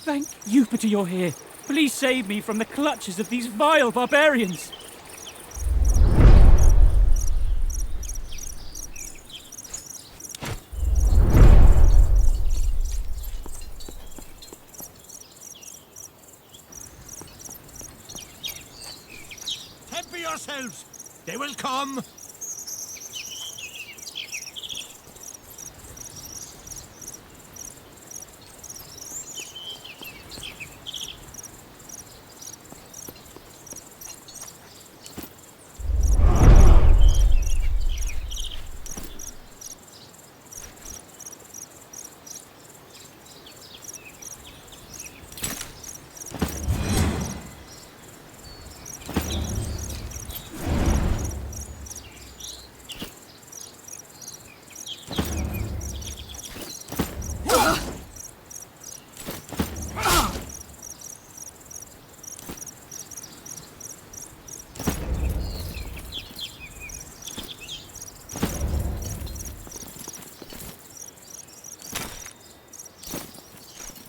Thank Jupiter you're here. Please save me from the clutches of these vile barbarians. Temper yourselves! They will come!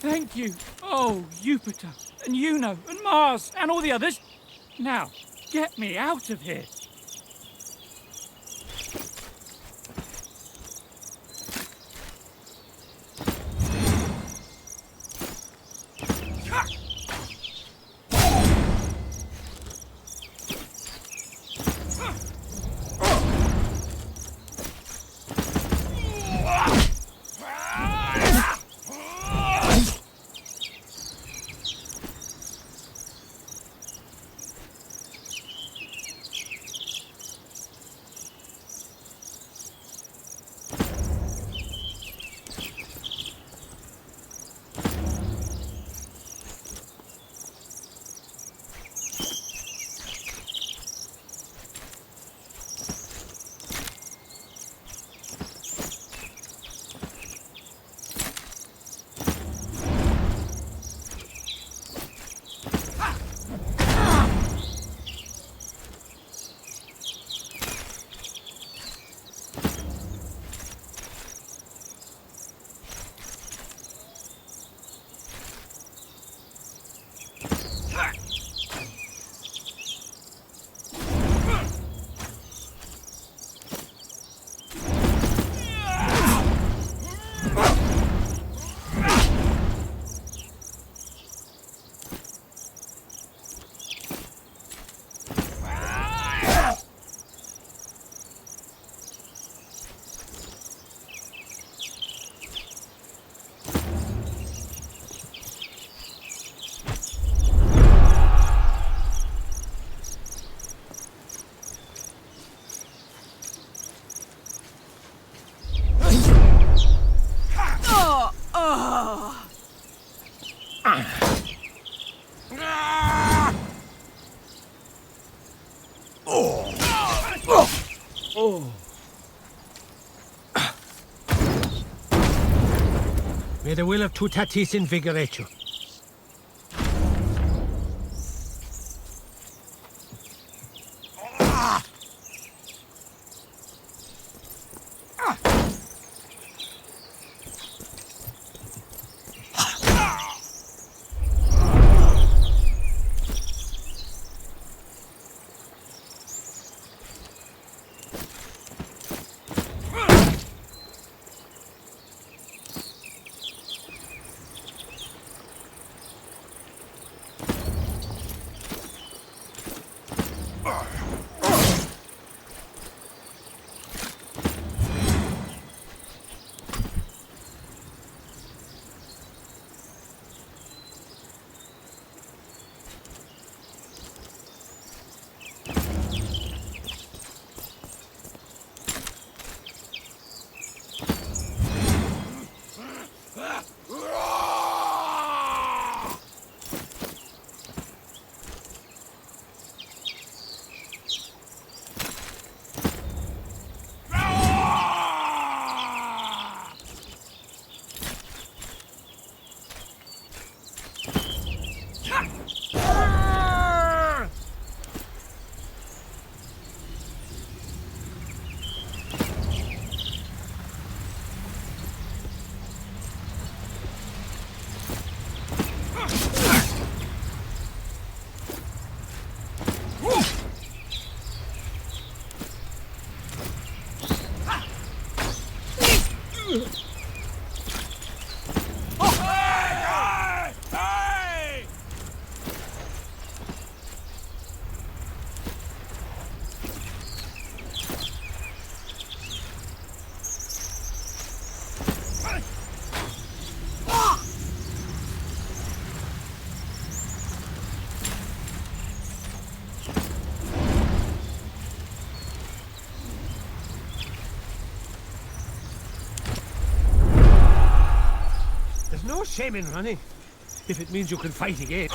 Thank you. Oh, Jupiter, and Juno, and Mars, and all the others. Now, get me out of here. May the will of Tutatis invigorate you. There's no shame in running, if it means you can fight again.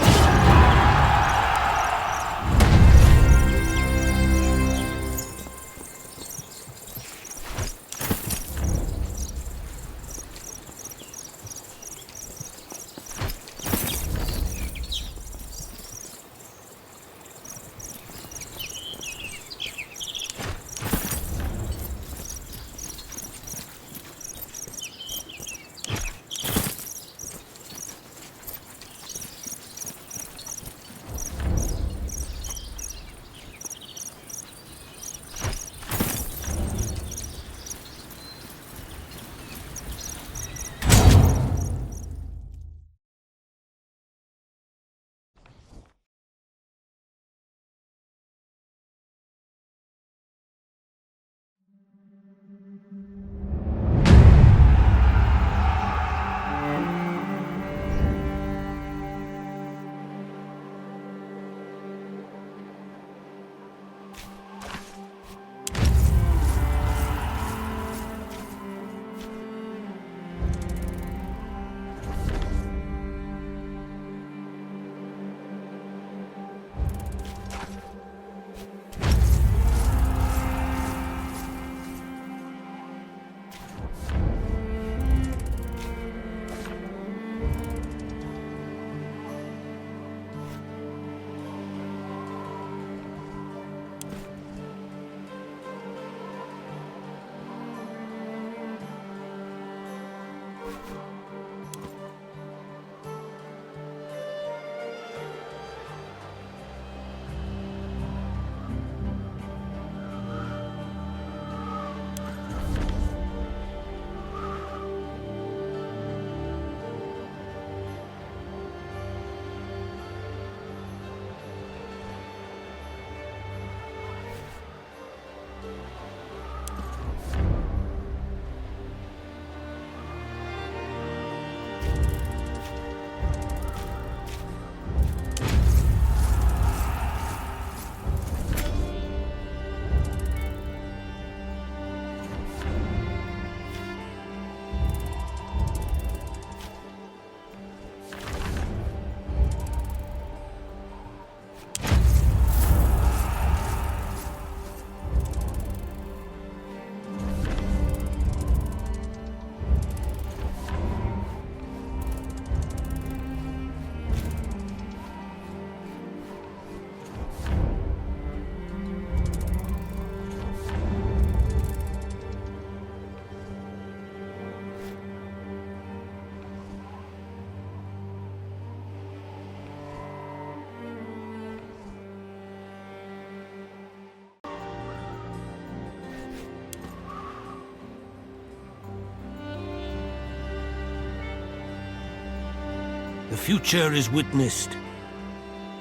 The future is witnessed.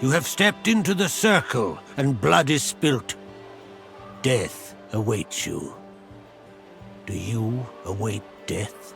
You have stepped into the circle, and blood is spilt. Death awaits you. Do you await death?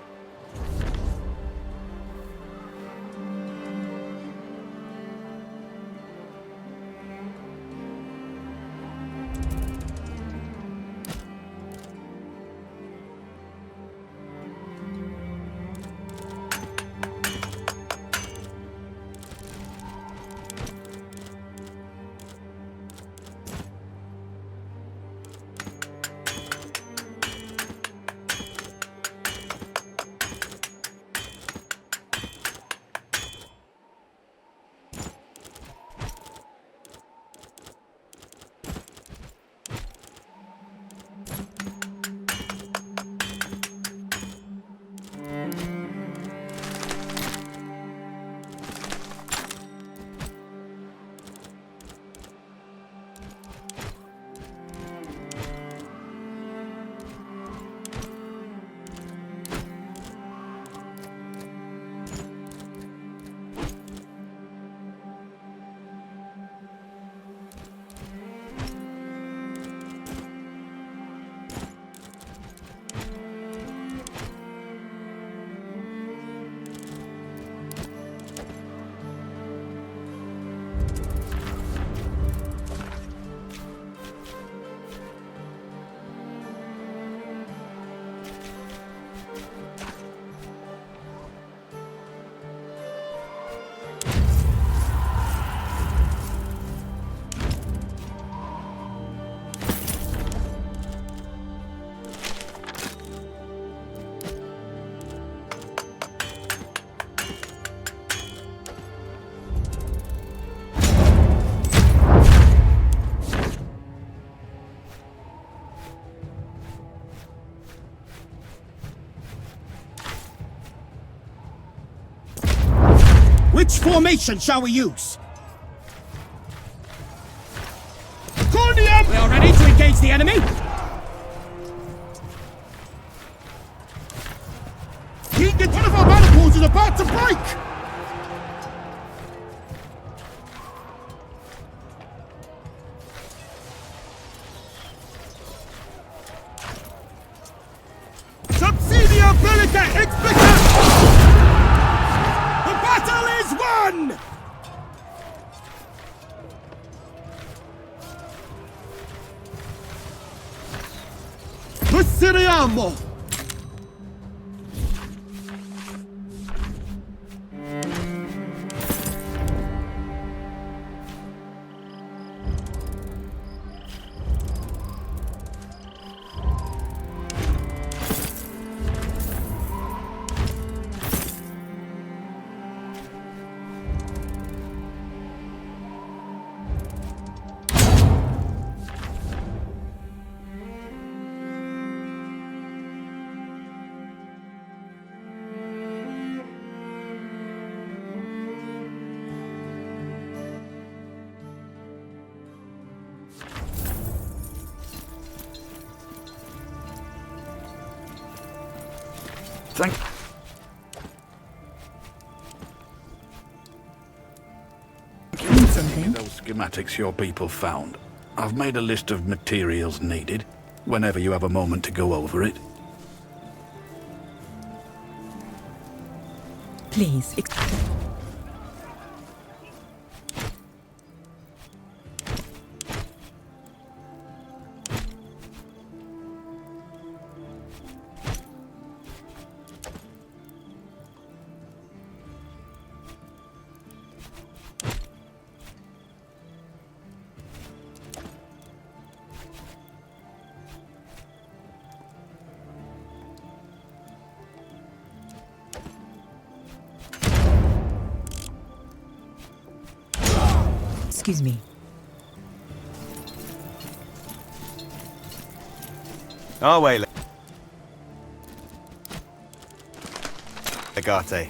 Which formation shall we use? Cornium! We are ready to engage the enemy! One of our battle pools is about to break! Subsidia Bellica Explica! The battle is won! Prosseriamo! Thank Something? those schematics your people found. I've made a list of materials needed, whenever you have a moment to go over it. Please. Excuse me. Our way, Legate.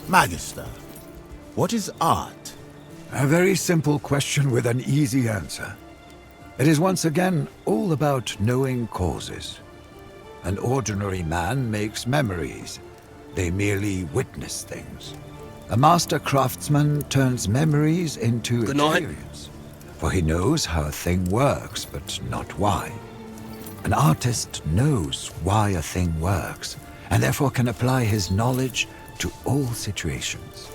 Magister, what is art? A very simple question with an easy answer. It is once again all about knowing causes. An ordinary man makes memories. They merely witness things. A master craftsman turns memories into experience. For he knows how a thing works, but not why. An artist knows why a thing works, and therefore can apply his knowledge to all situations.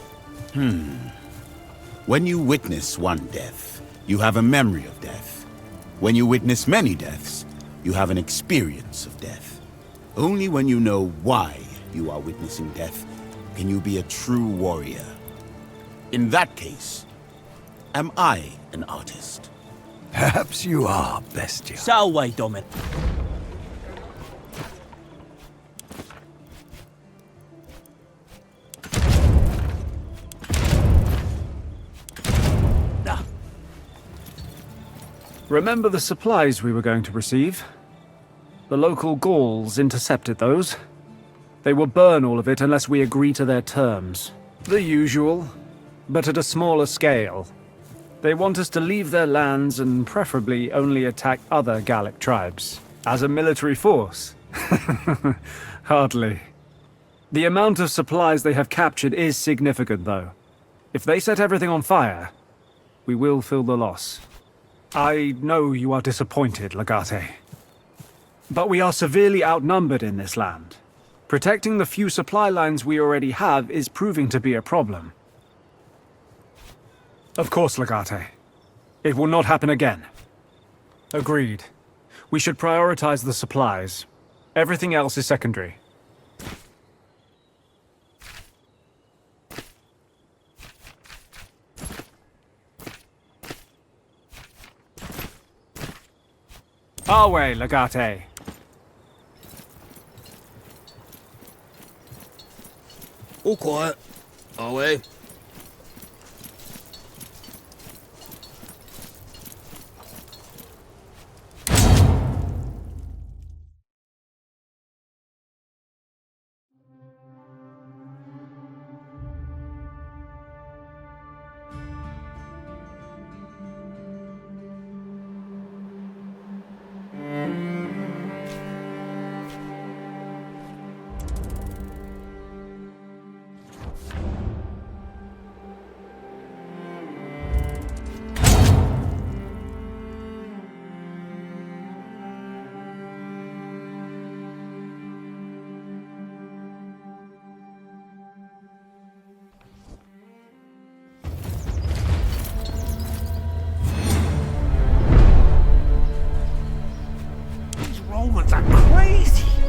When you witness one death, you have a memory of death. When you witness many deaths, you have an experience of death. Only when you know why you are witnessing death can you be a true warrior. In that case, am I an artist? Perhaps you are, Bestia. Salve, Domin. Remember the supplies we were going to receive? The local Gauls intercepted those. They will burn all of it unless we agree to their terms. The usual, but at a smaller scale. They want us to leave their lands and preferably only attack other Gallic tribes. As a military force? Hardly. The amount of supplies they have captured is significant, though. If they set everything on fire, we will feel the loss. I know you are disappointed, Legate. But we are severely outnumbered in this land. Protecting the few supply lines we already have is proving to be a problem. Of course, Legate. It will not happen again. Agreed. We should prioritize the supplies. Everything else is secondary. Our way, Legate. All quiet. Our way.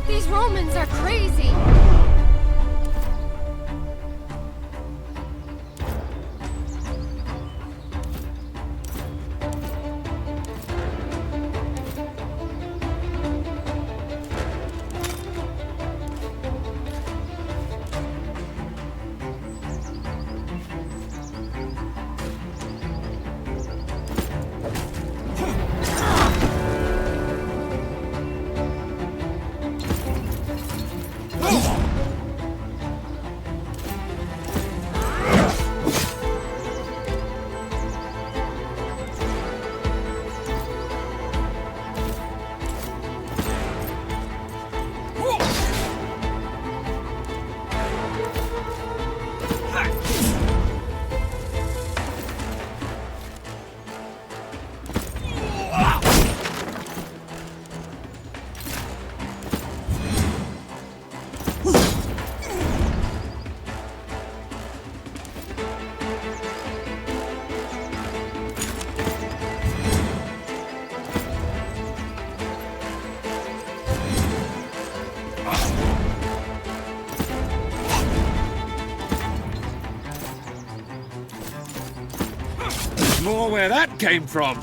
These Romans are crazy! More where that came from.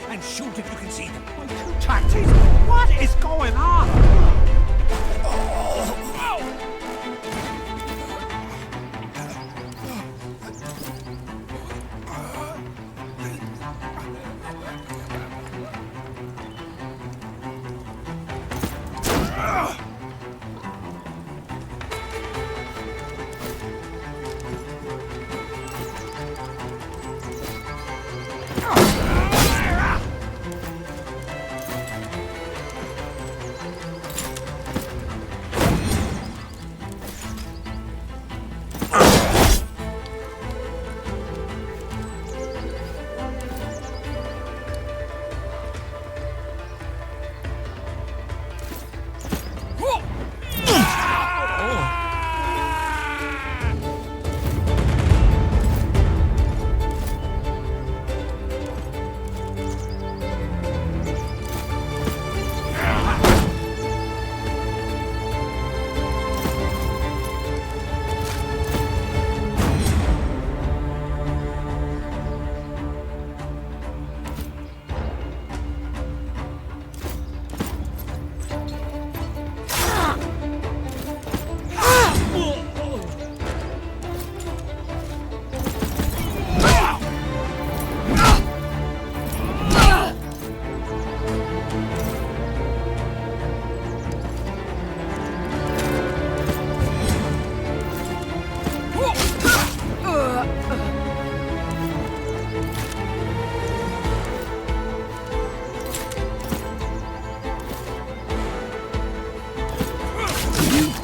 and shoot if you can see them. Tactics! What is going on?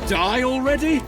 Die already?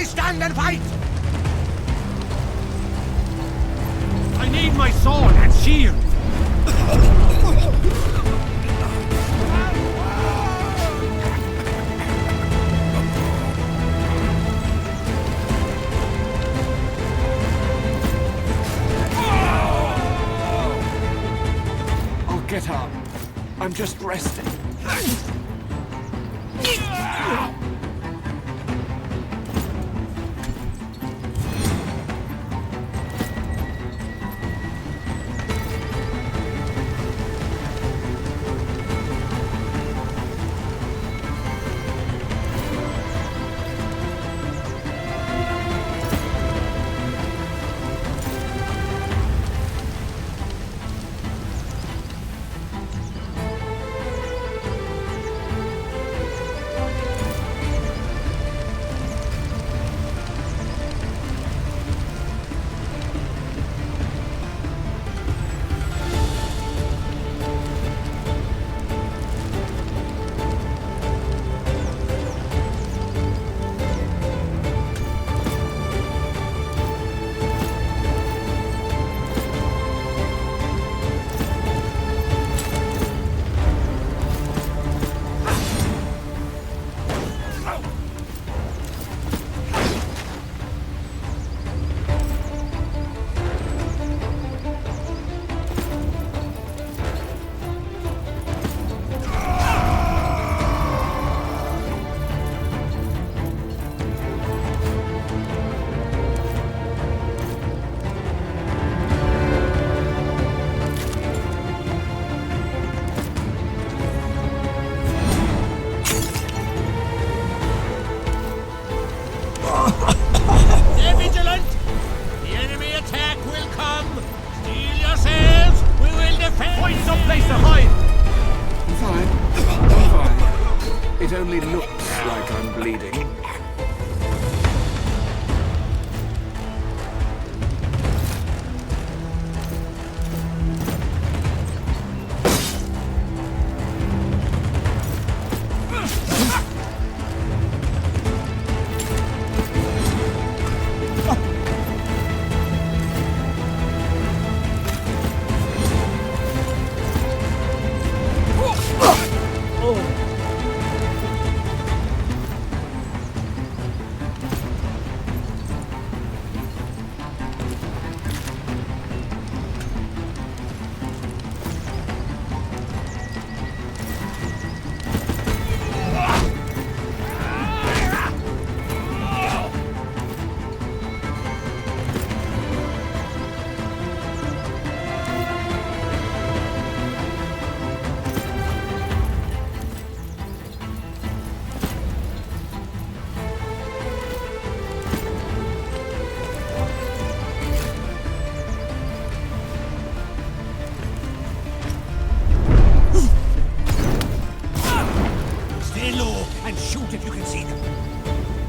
Stand and fight! I need my sword and shield! I'll get up. I'm just resting. place to hide! I'm fine. It only looks like I'm bleeding. And shoot if you can see them.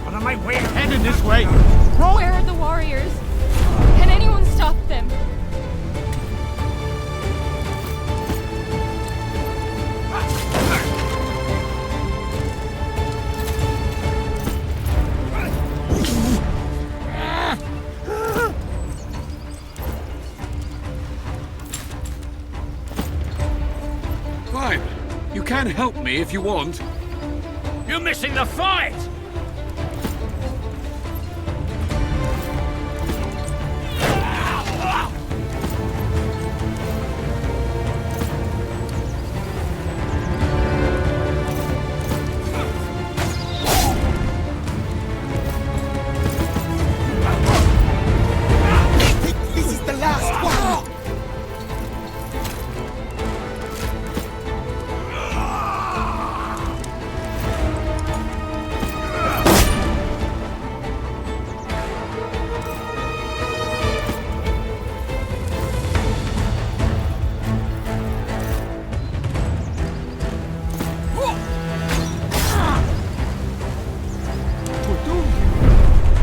On my way, headed this way! Where are the warriors? Can anyone stop them? Fine. You can help me if you want. You're missing the fight! This is the last one!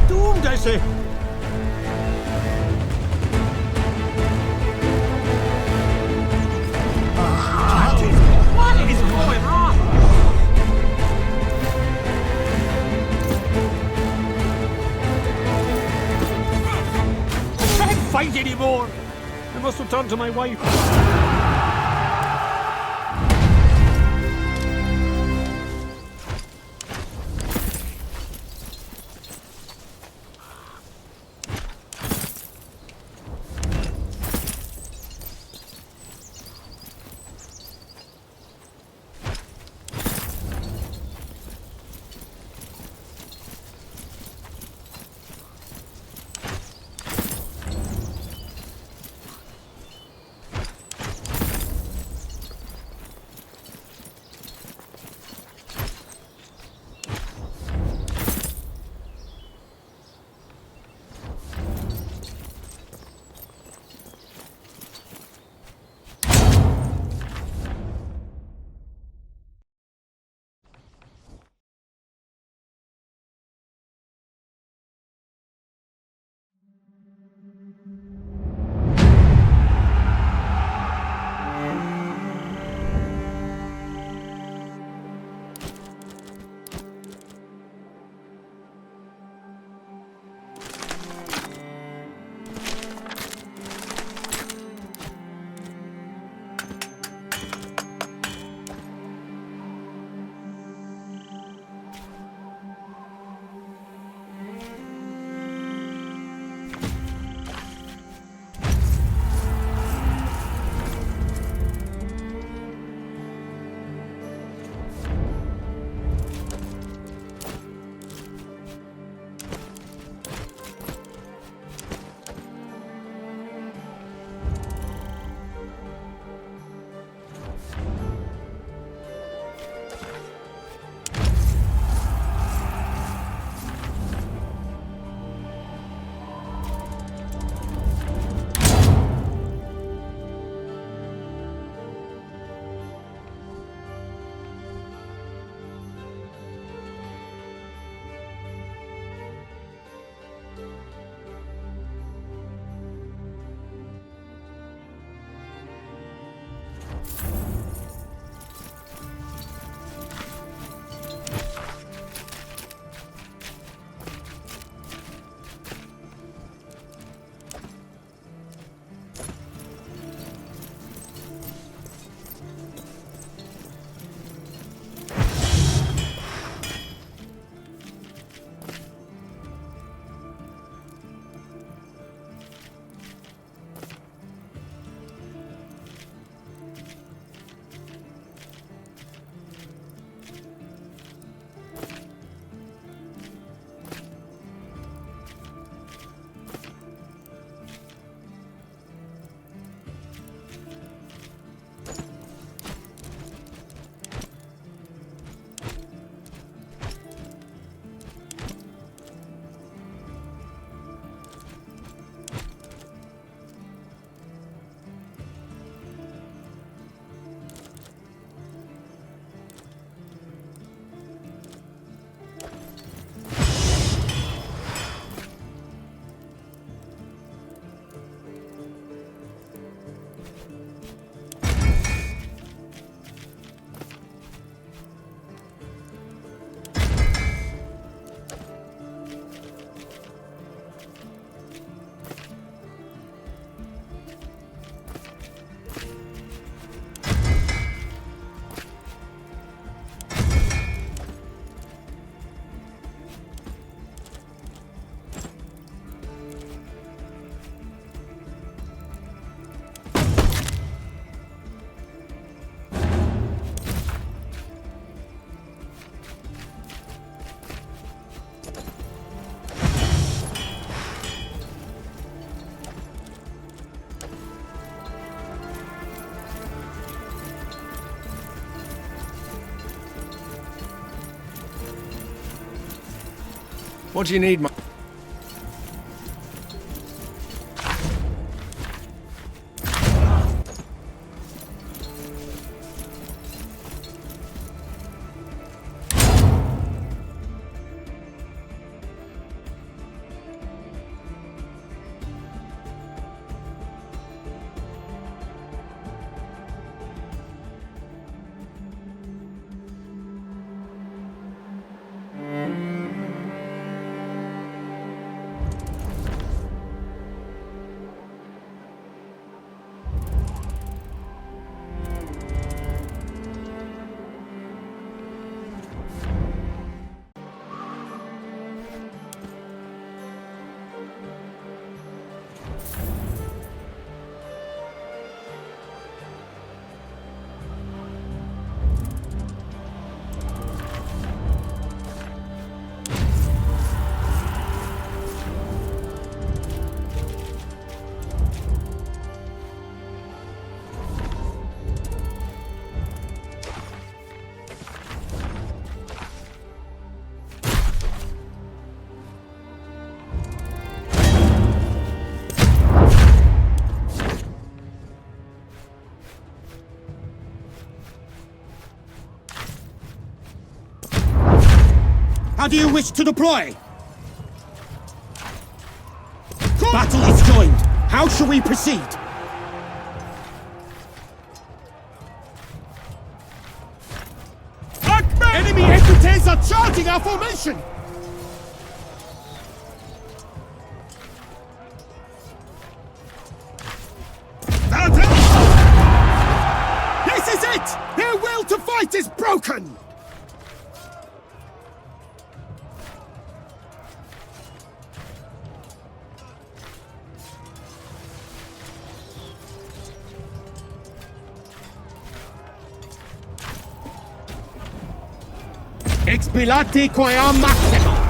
Doomed, I say! What is going on? I can't fight anymore! I must return to my wife. What do you need, How do you wish to deploy? Battle is joined. How shall we proceed? Enemy equites are charging our formation! This is it! Their will to fight is broken! Expilati quia maxima!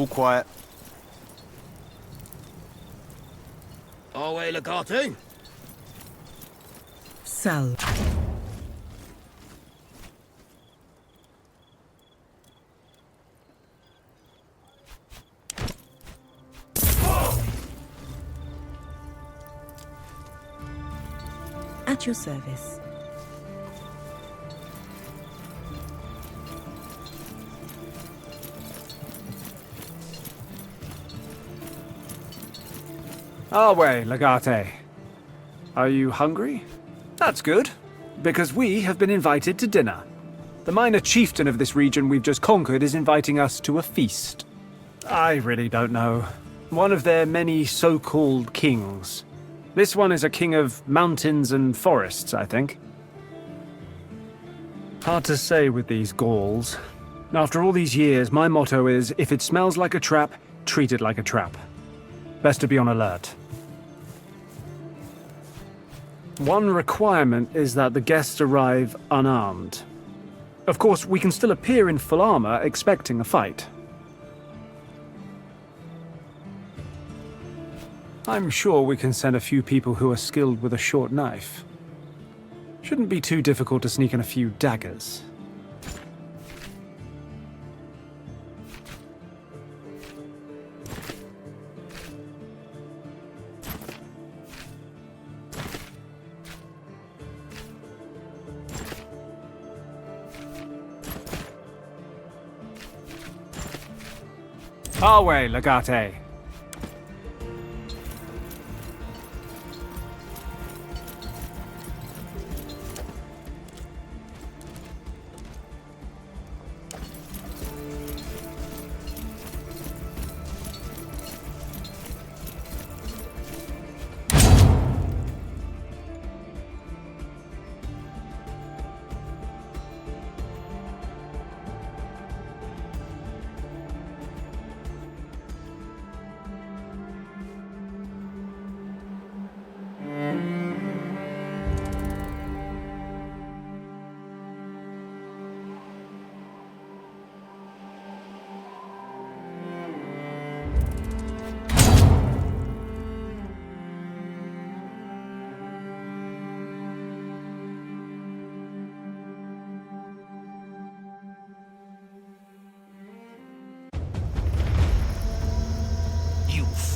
All quiet. Away, Legate. Sal. At your service. Our way, Legate. Are you hungry? That's good, because we have been invited to dinner. The minor chieftain of this region we've just conquered is inviting us to a feast. I really don't know. One of their many so-called kings. This one is a king of mountains and forests, I think. Hard to say with these Gauls. After all these years, my motto is, if it smells like a trap, treat it like a trap. Best to be on alert. One requirement is that the guests arrive unarmed. Of course, we can still appear in full armor, expecting a fight. I'm sure we can send a few people who are skilled with a short knife. Shouldn't be too difficult to sneak in a few daggers. Our way, Legate.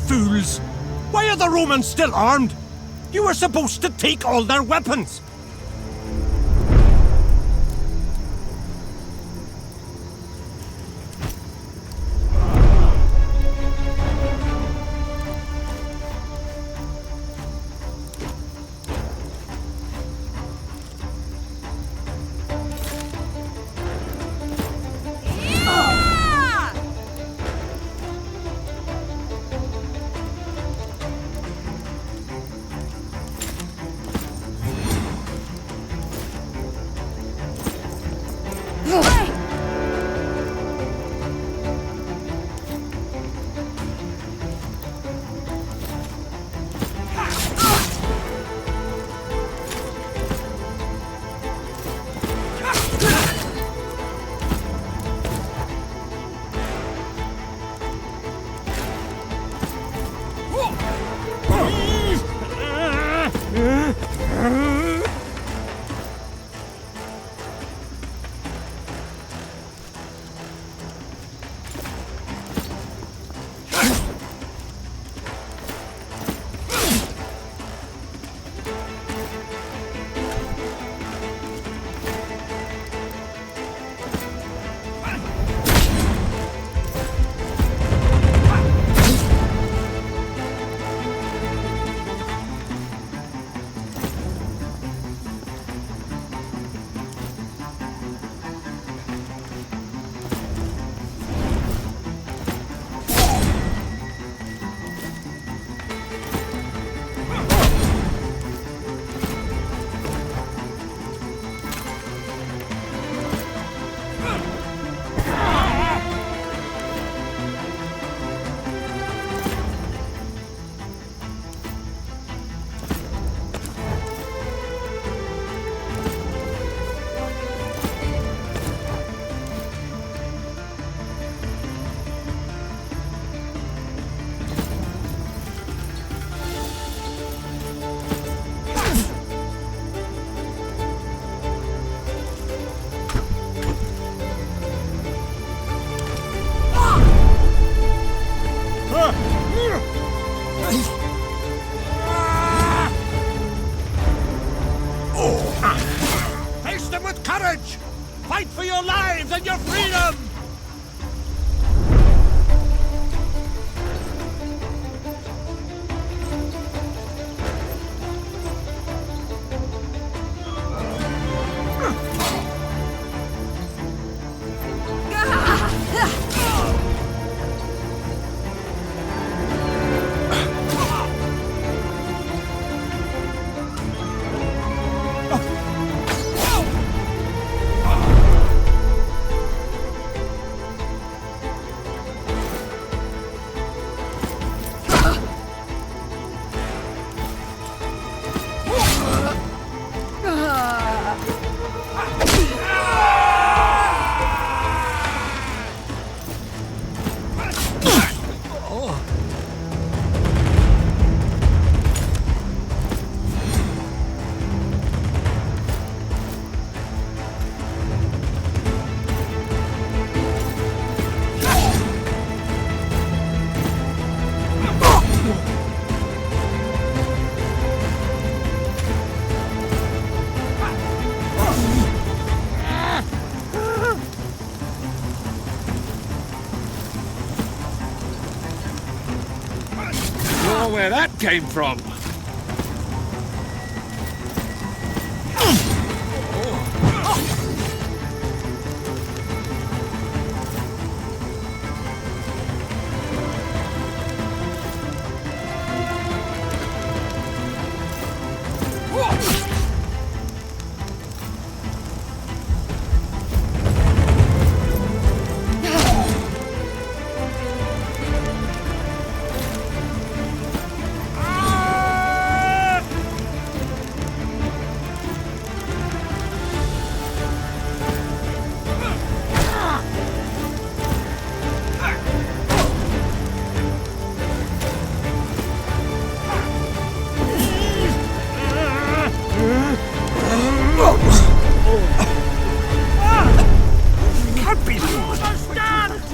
Fools! Why are the Romans still armed? You were supposed to take all their weapons! where that came from.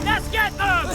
Let's get them!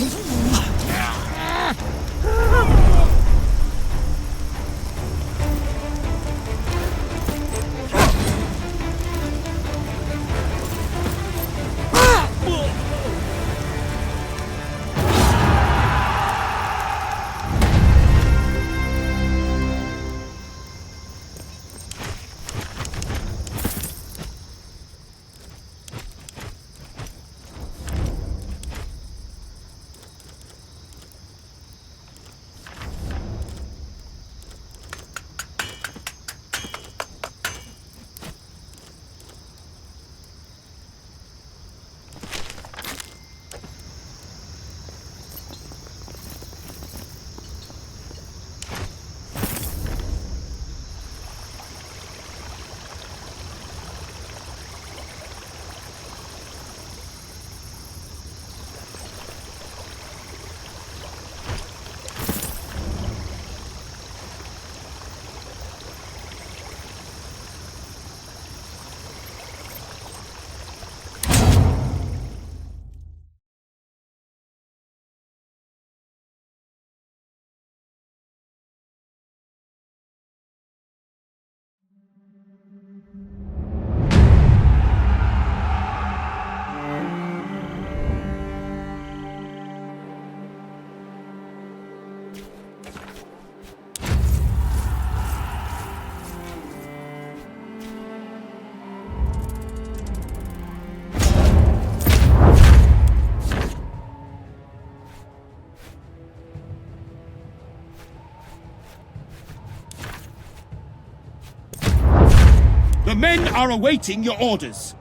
The men are awaiting your orders.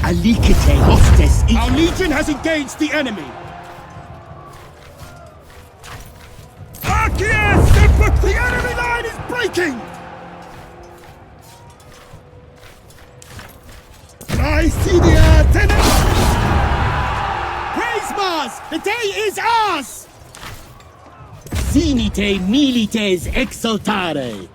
Alicete hostes. Our legion has engaged the enemy. Archias! The enemy line is breaking! Lycidia Tenet! Praise Mars! The day is ours! Zenite milites exultare.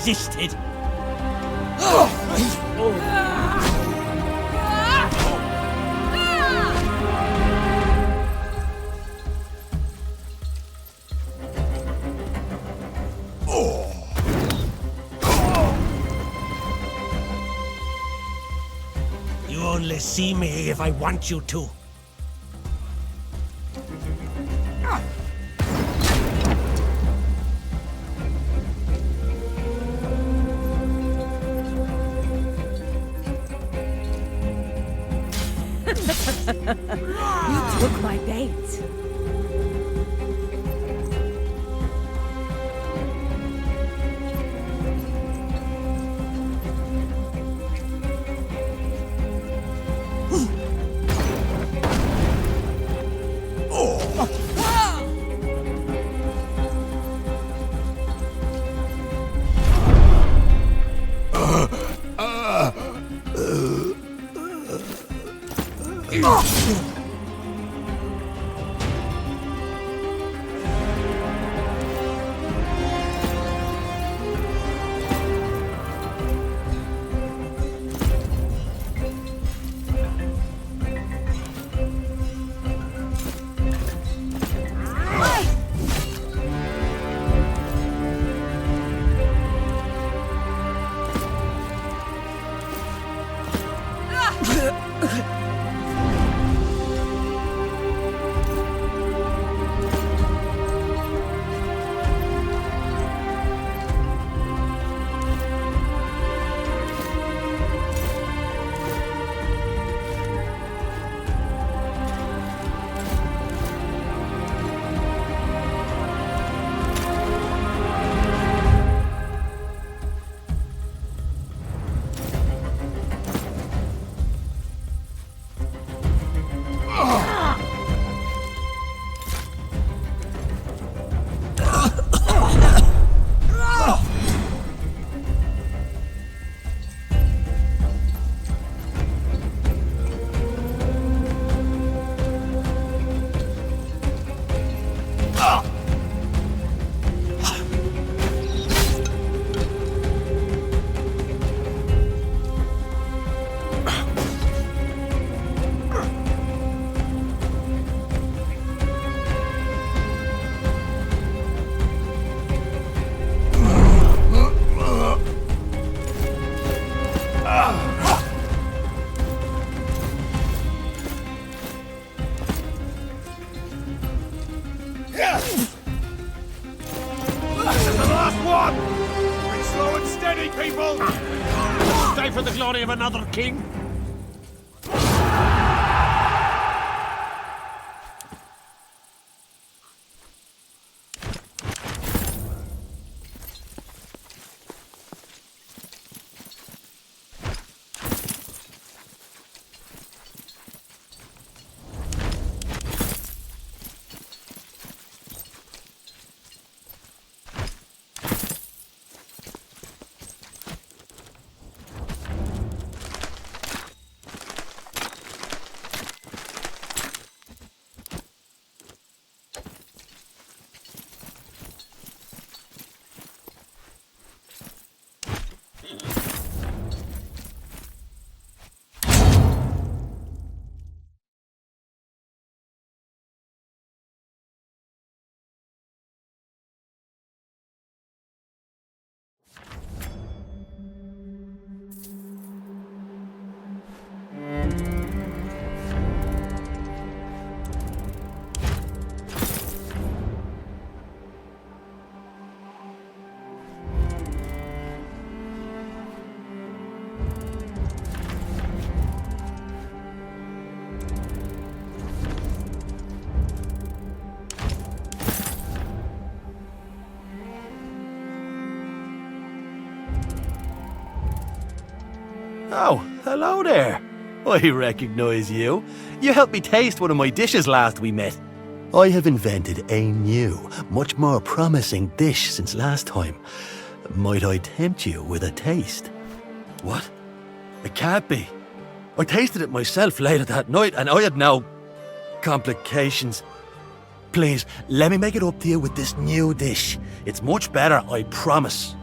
resisted. You only see me if I want you to. You took my bait. For the glory of another king. Oh, hello there. I recognise you. You helped me taste one of my dishes last we met. I have invented a new, much more promising dish since last time. Might I tempt you with a taste? What? It can't be. I tasted it myself later that night and I had no complications. Please, let me make it up to you with this new dish. It's much better, I promise.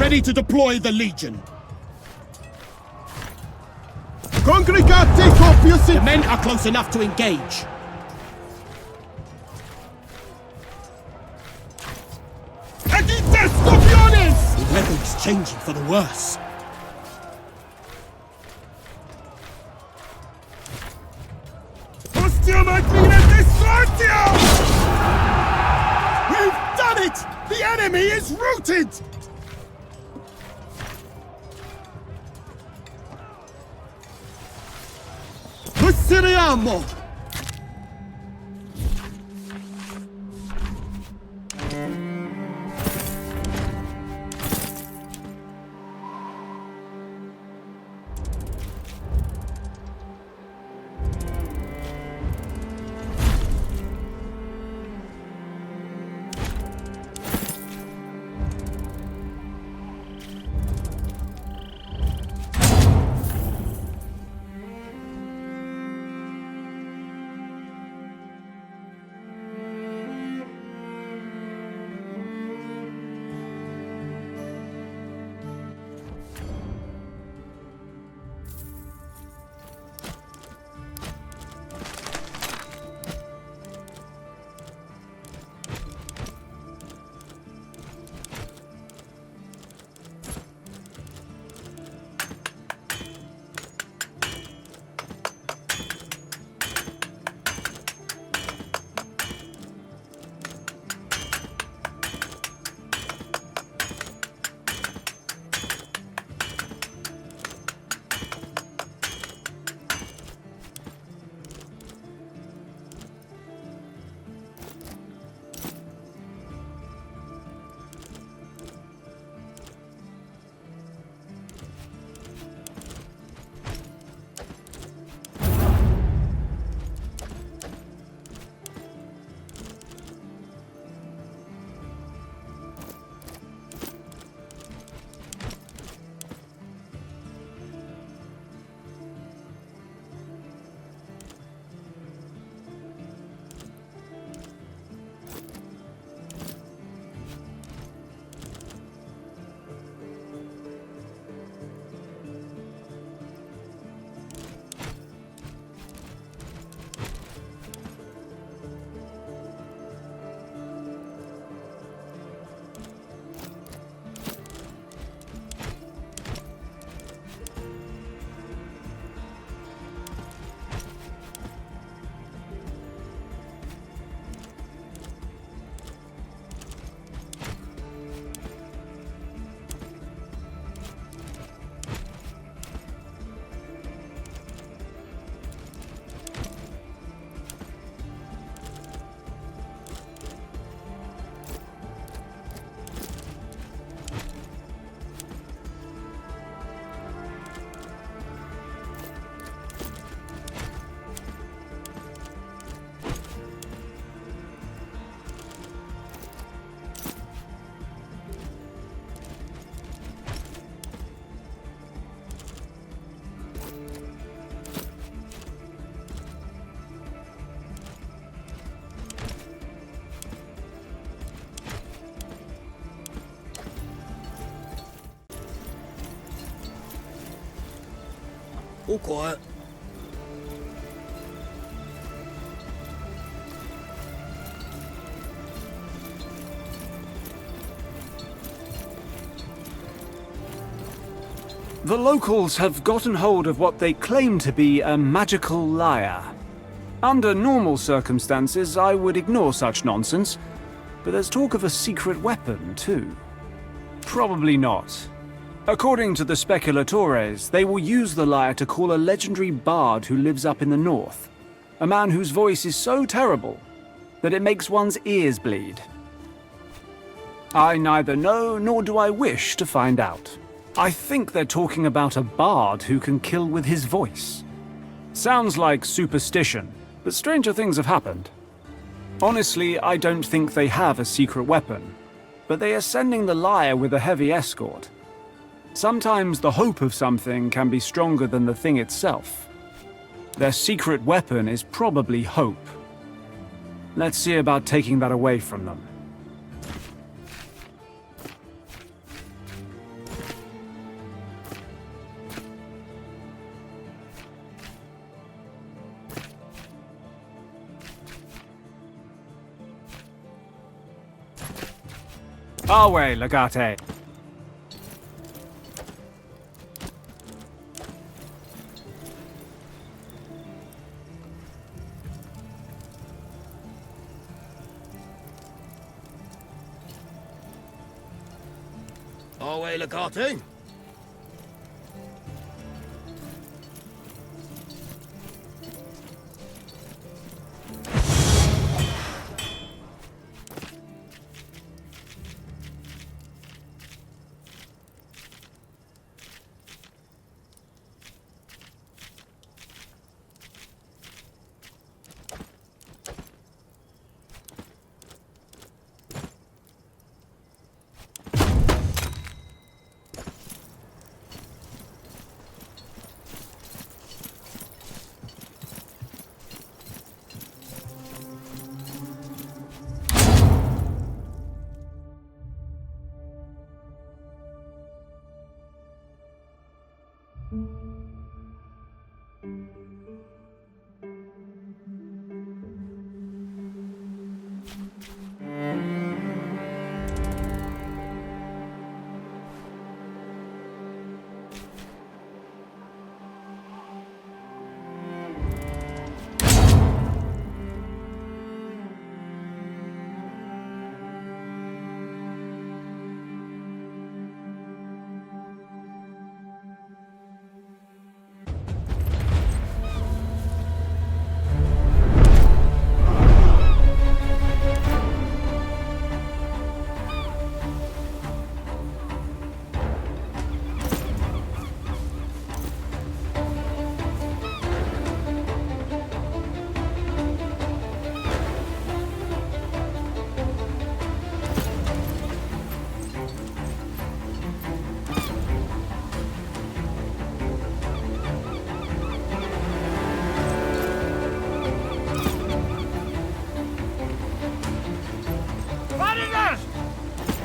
ready to deploy the Legion. Congregate copius. The men are close enough to engage. Agite Scopiones! The weather is changing for the worse. Ostium Admina Destructio! We've done it! The enemy is routed! Prosseriamo! All quiet. The locals have gotten hold of what they claim to be a magical lyre. Under normal circumstances, I would ignore such nonsense, but there's talk of a secret weapon, too. Probably not. According to the speculatores, they will use the lyre to call a legendary bard who lives up in the north. A man whose voice is so terrible that it makes one's ears bleed. I neither know nor do I wish to find out. I think they're talking about a bard who can kill with his voice. Sounds like superstition, but stranger things have happened. Honestly, I don't think they have a secret weapon, but they are sending the lyre with a heavy escort. Sometimes the hope of something can be stronger than the thing itself. Their secret weapon is probably hope. Let's see about taking that away from them. Our way, Legate. Our way, Legate.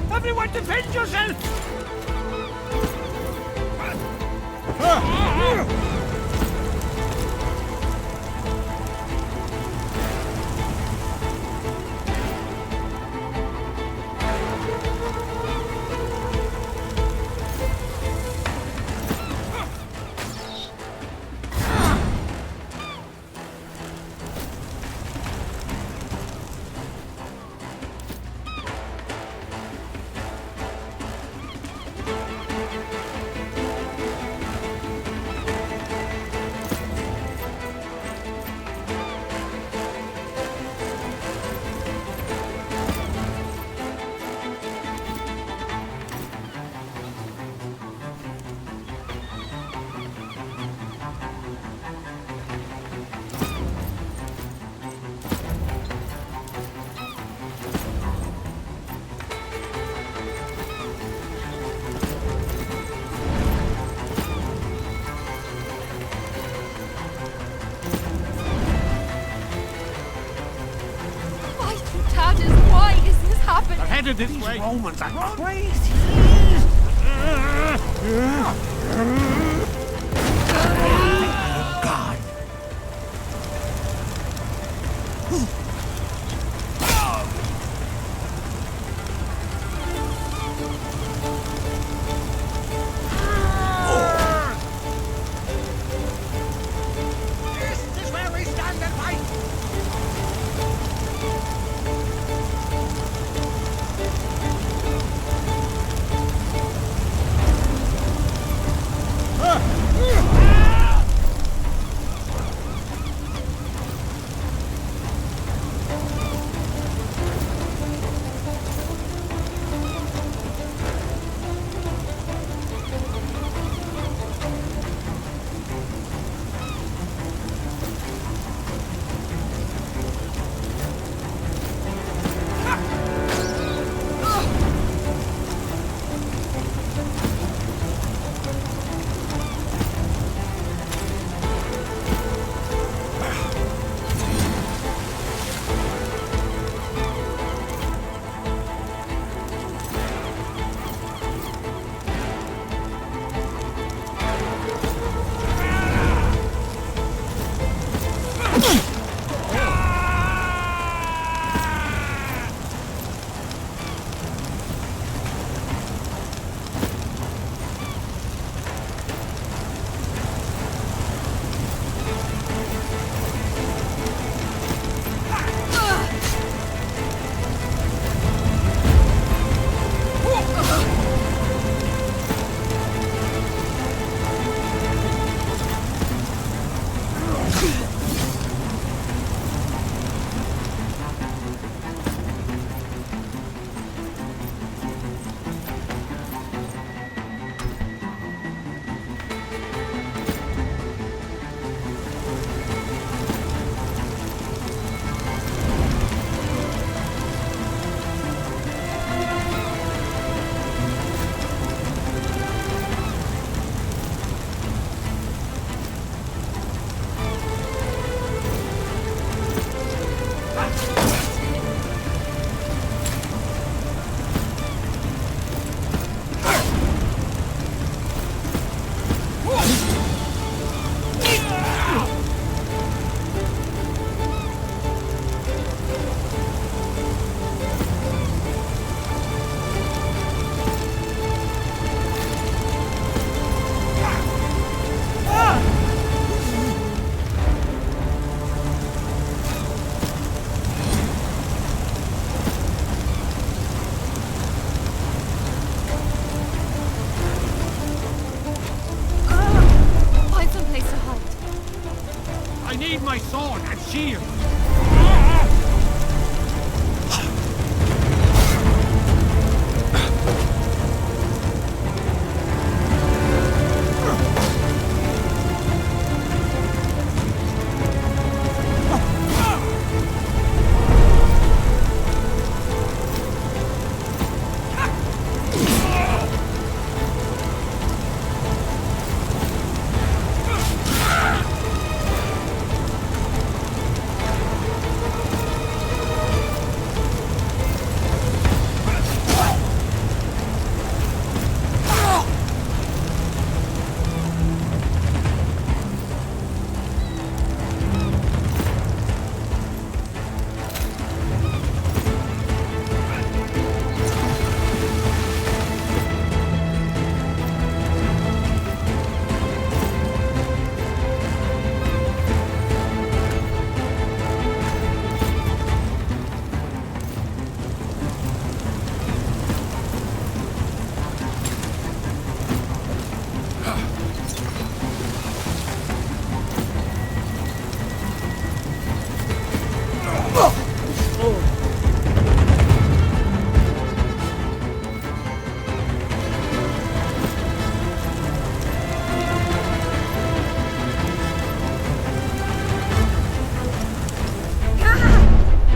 Everyone defend yourself! Headed this way. Romans are crazy. God. This is where we stand and fight! shield.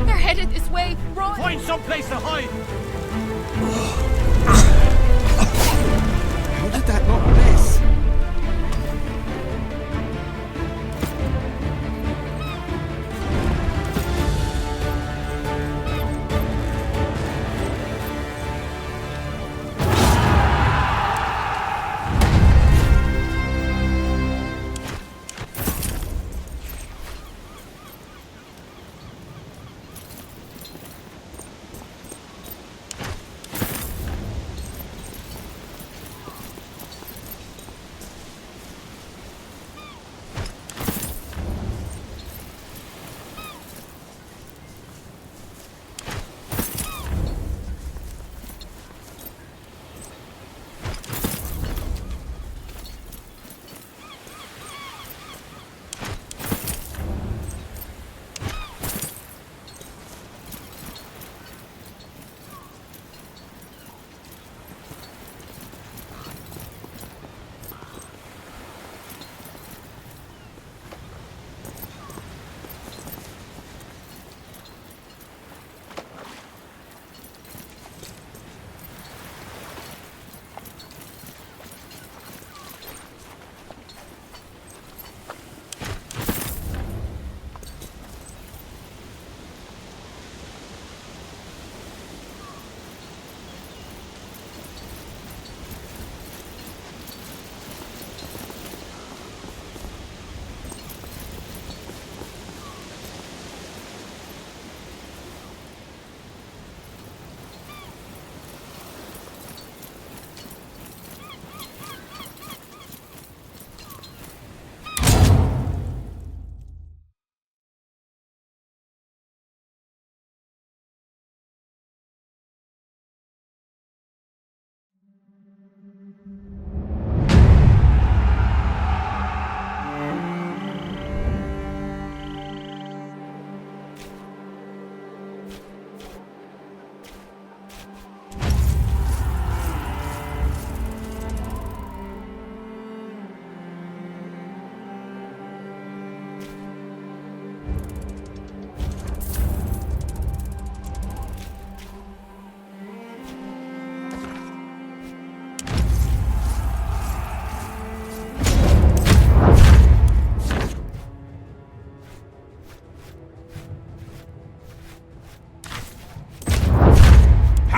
They're headed this way. Run! Find some place to hide! How did that not miss?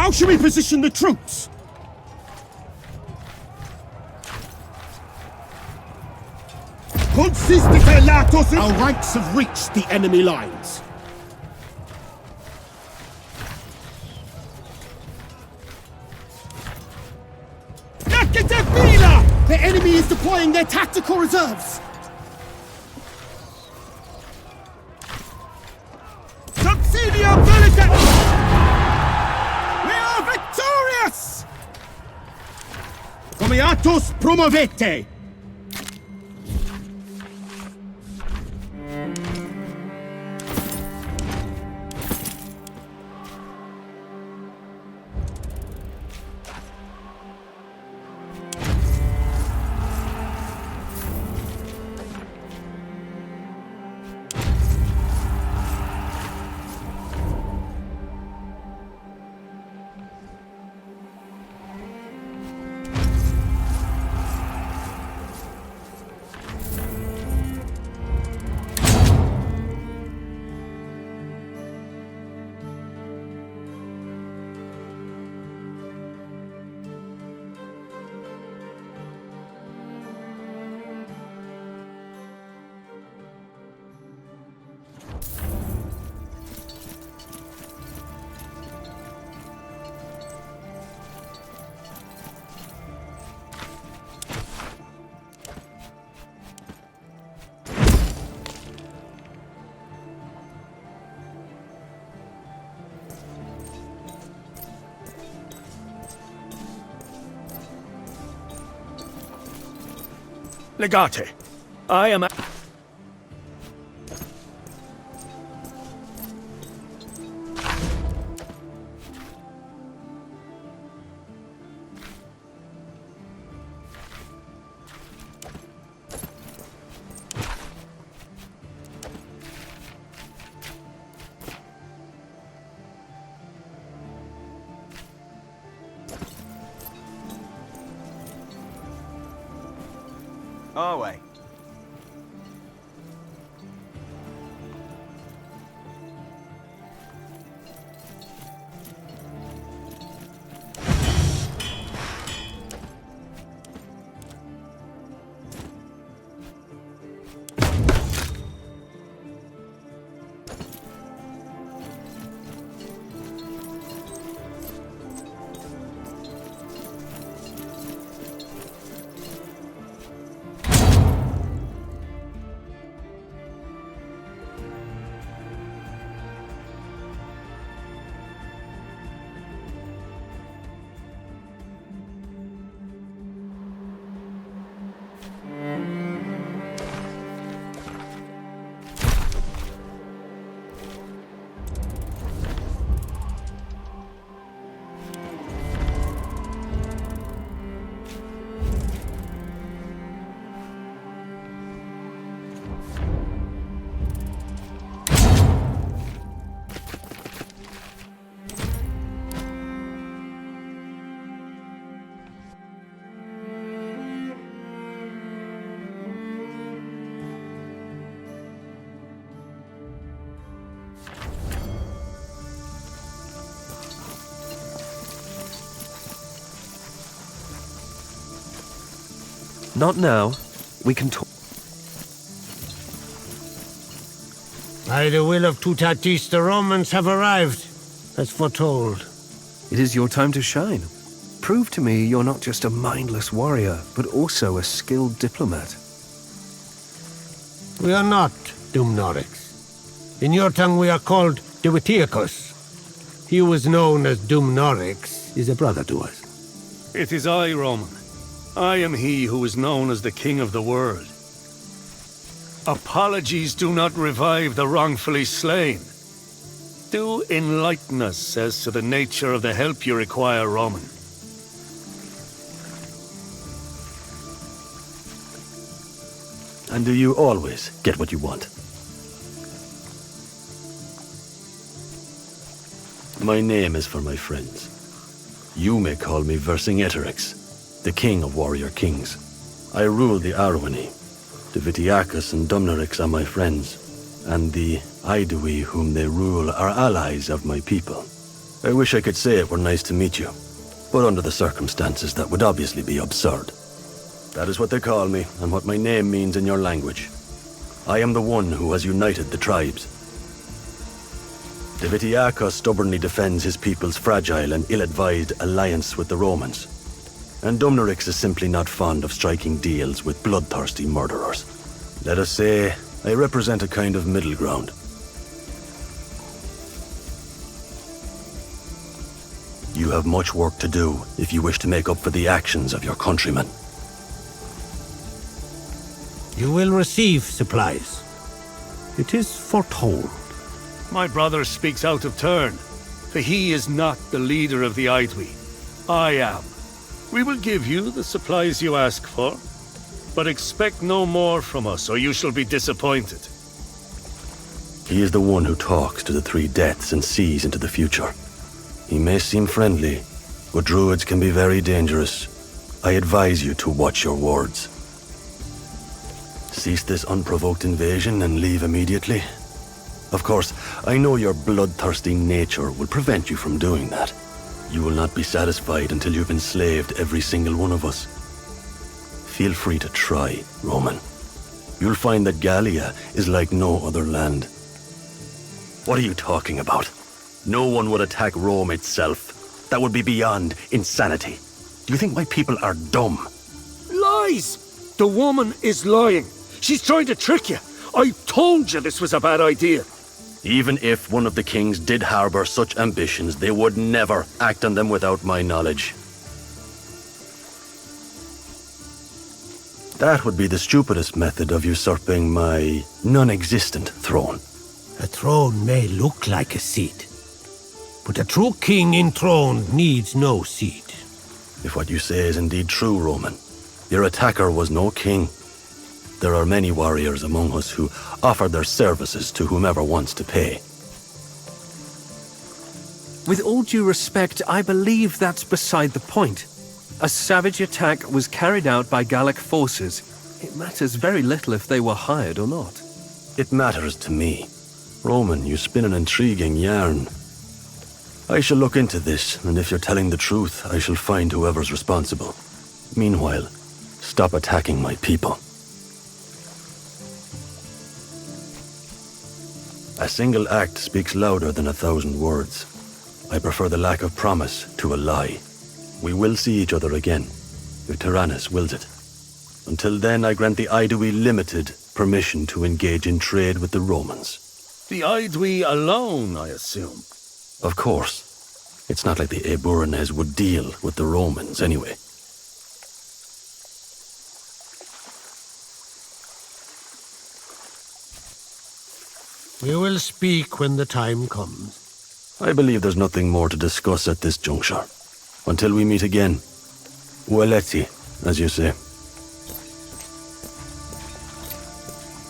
How should we position the troops? Consistent Latos. Our ranks have reached the enemy lines. Nakatefila! The enemy is deploying their tactical reserves. Subsidia Bellica! We are victorious! Comiatos promovete! Legate. I am... Our way. Not now. We can talk. By the will of Tutatis, the Romans have arrived, as foretold. It is your time to shine. Prove to me you're not just a mindless warrior, but also a skilled diplomat. We are not Dumnorix. In your tongue we are called Divitiacus. He who was known as Dumnorix is a brother to us. It is I, Roman. I am he who is known as the King of the World. Apologies do not revive the wrongfully slain. Do enlighten us as to the nature of the help you require, Roman. And do you always get what you want? My name is for my friends. You may call me Vercingetorix, the king of warrior kings. I rule the Arwani. Divitiacus and Dumnorix are my friends, and the Aedui whom they rule are allies of my people. I wish I could say it were nice to meet you, but under the circumstances that would obviously be absurd. That is what they call me, and what my name means in your language. I am the one who has united the tribes. Divitiacus stubbornly defends his people's fragile and ill-advised alliance with the Romans. And Dumnorix is simply not fond of striking deals with bloodthirsty murderers. Let us say, I represent a kind of middle ground. You have much work to do if you wish to make up for the actions of your countrymen. You will receive supplies. It is foretold. My brother speaks out of turn, for he is not the leader of the Aedui. I am. We will give you the supplies you ask for, but expect no more from us, or you shall be disappointed. He is the one who talks to the three deaths and sees into the future. He may seem friendly, but druids can be very dangerous. I advise you to watch your words. Cease this unprovoked invasion and leave immediately. Of course, I know your bloodthirsty nature will prevent you from doing that. You will not be satisfied until you've enslaved every single one of us. Feel free to try, Roman. You'll find that Gallia is like no other land. What are you talking about? No one would attack Rome itself. That would be beyond insanity. Do you think my people are dumb? Lies! The woman is lying. She's trying to trick you. I told you this was a bad idea. Even if one of the kings did harbor such ambitions, they would never act on them without my knowledge. That would be the stupidest method of usurping my non-existent throne. A throne may look like a seat, but a true king enthroned needs no seat. If what you say is indeed true, Roman, your attacker was no king. There are many warriors among us who offer their services to whomever wants to pay. With all due respect, I believe that's beside the point. A savage attack was carried out by Gallic forces. It matters very little if they were hired or not. It matters to me. Roman, you spin an intriguing yarn. I shall look into this, and if you're telling the truth, I shall find whoever's responsible. Meanwhile, stop attacking my people. A single act speaks louder than 1,000 words. I prefer the lack of promise to a lie. We will see each other again, if Tyrannus wills it. Until then, I grant the Aedui Limited permission to engage in trade with the Romans. The Aedui alone, I assume. Of course. It's not like the Eburones would deal with the Romans anyway. We will speak when the time comes. I believe there's nothing more to discuss at this juncture. Until we meet again. Ueleti, as you say.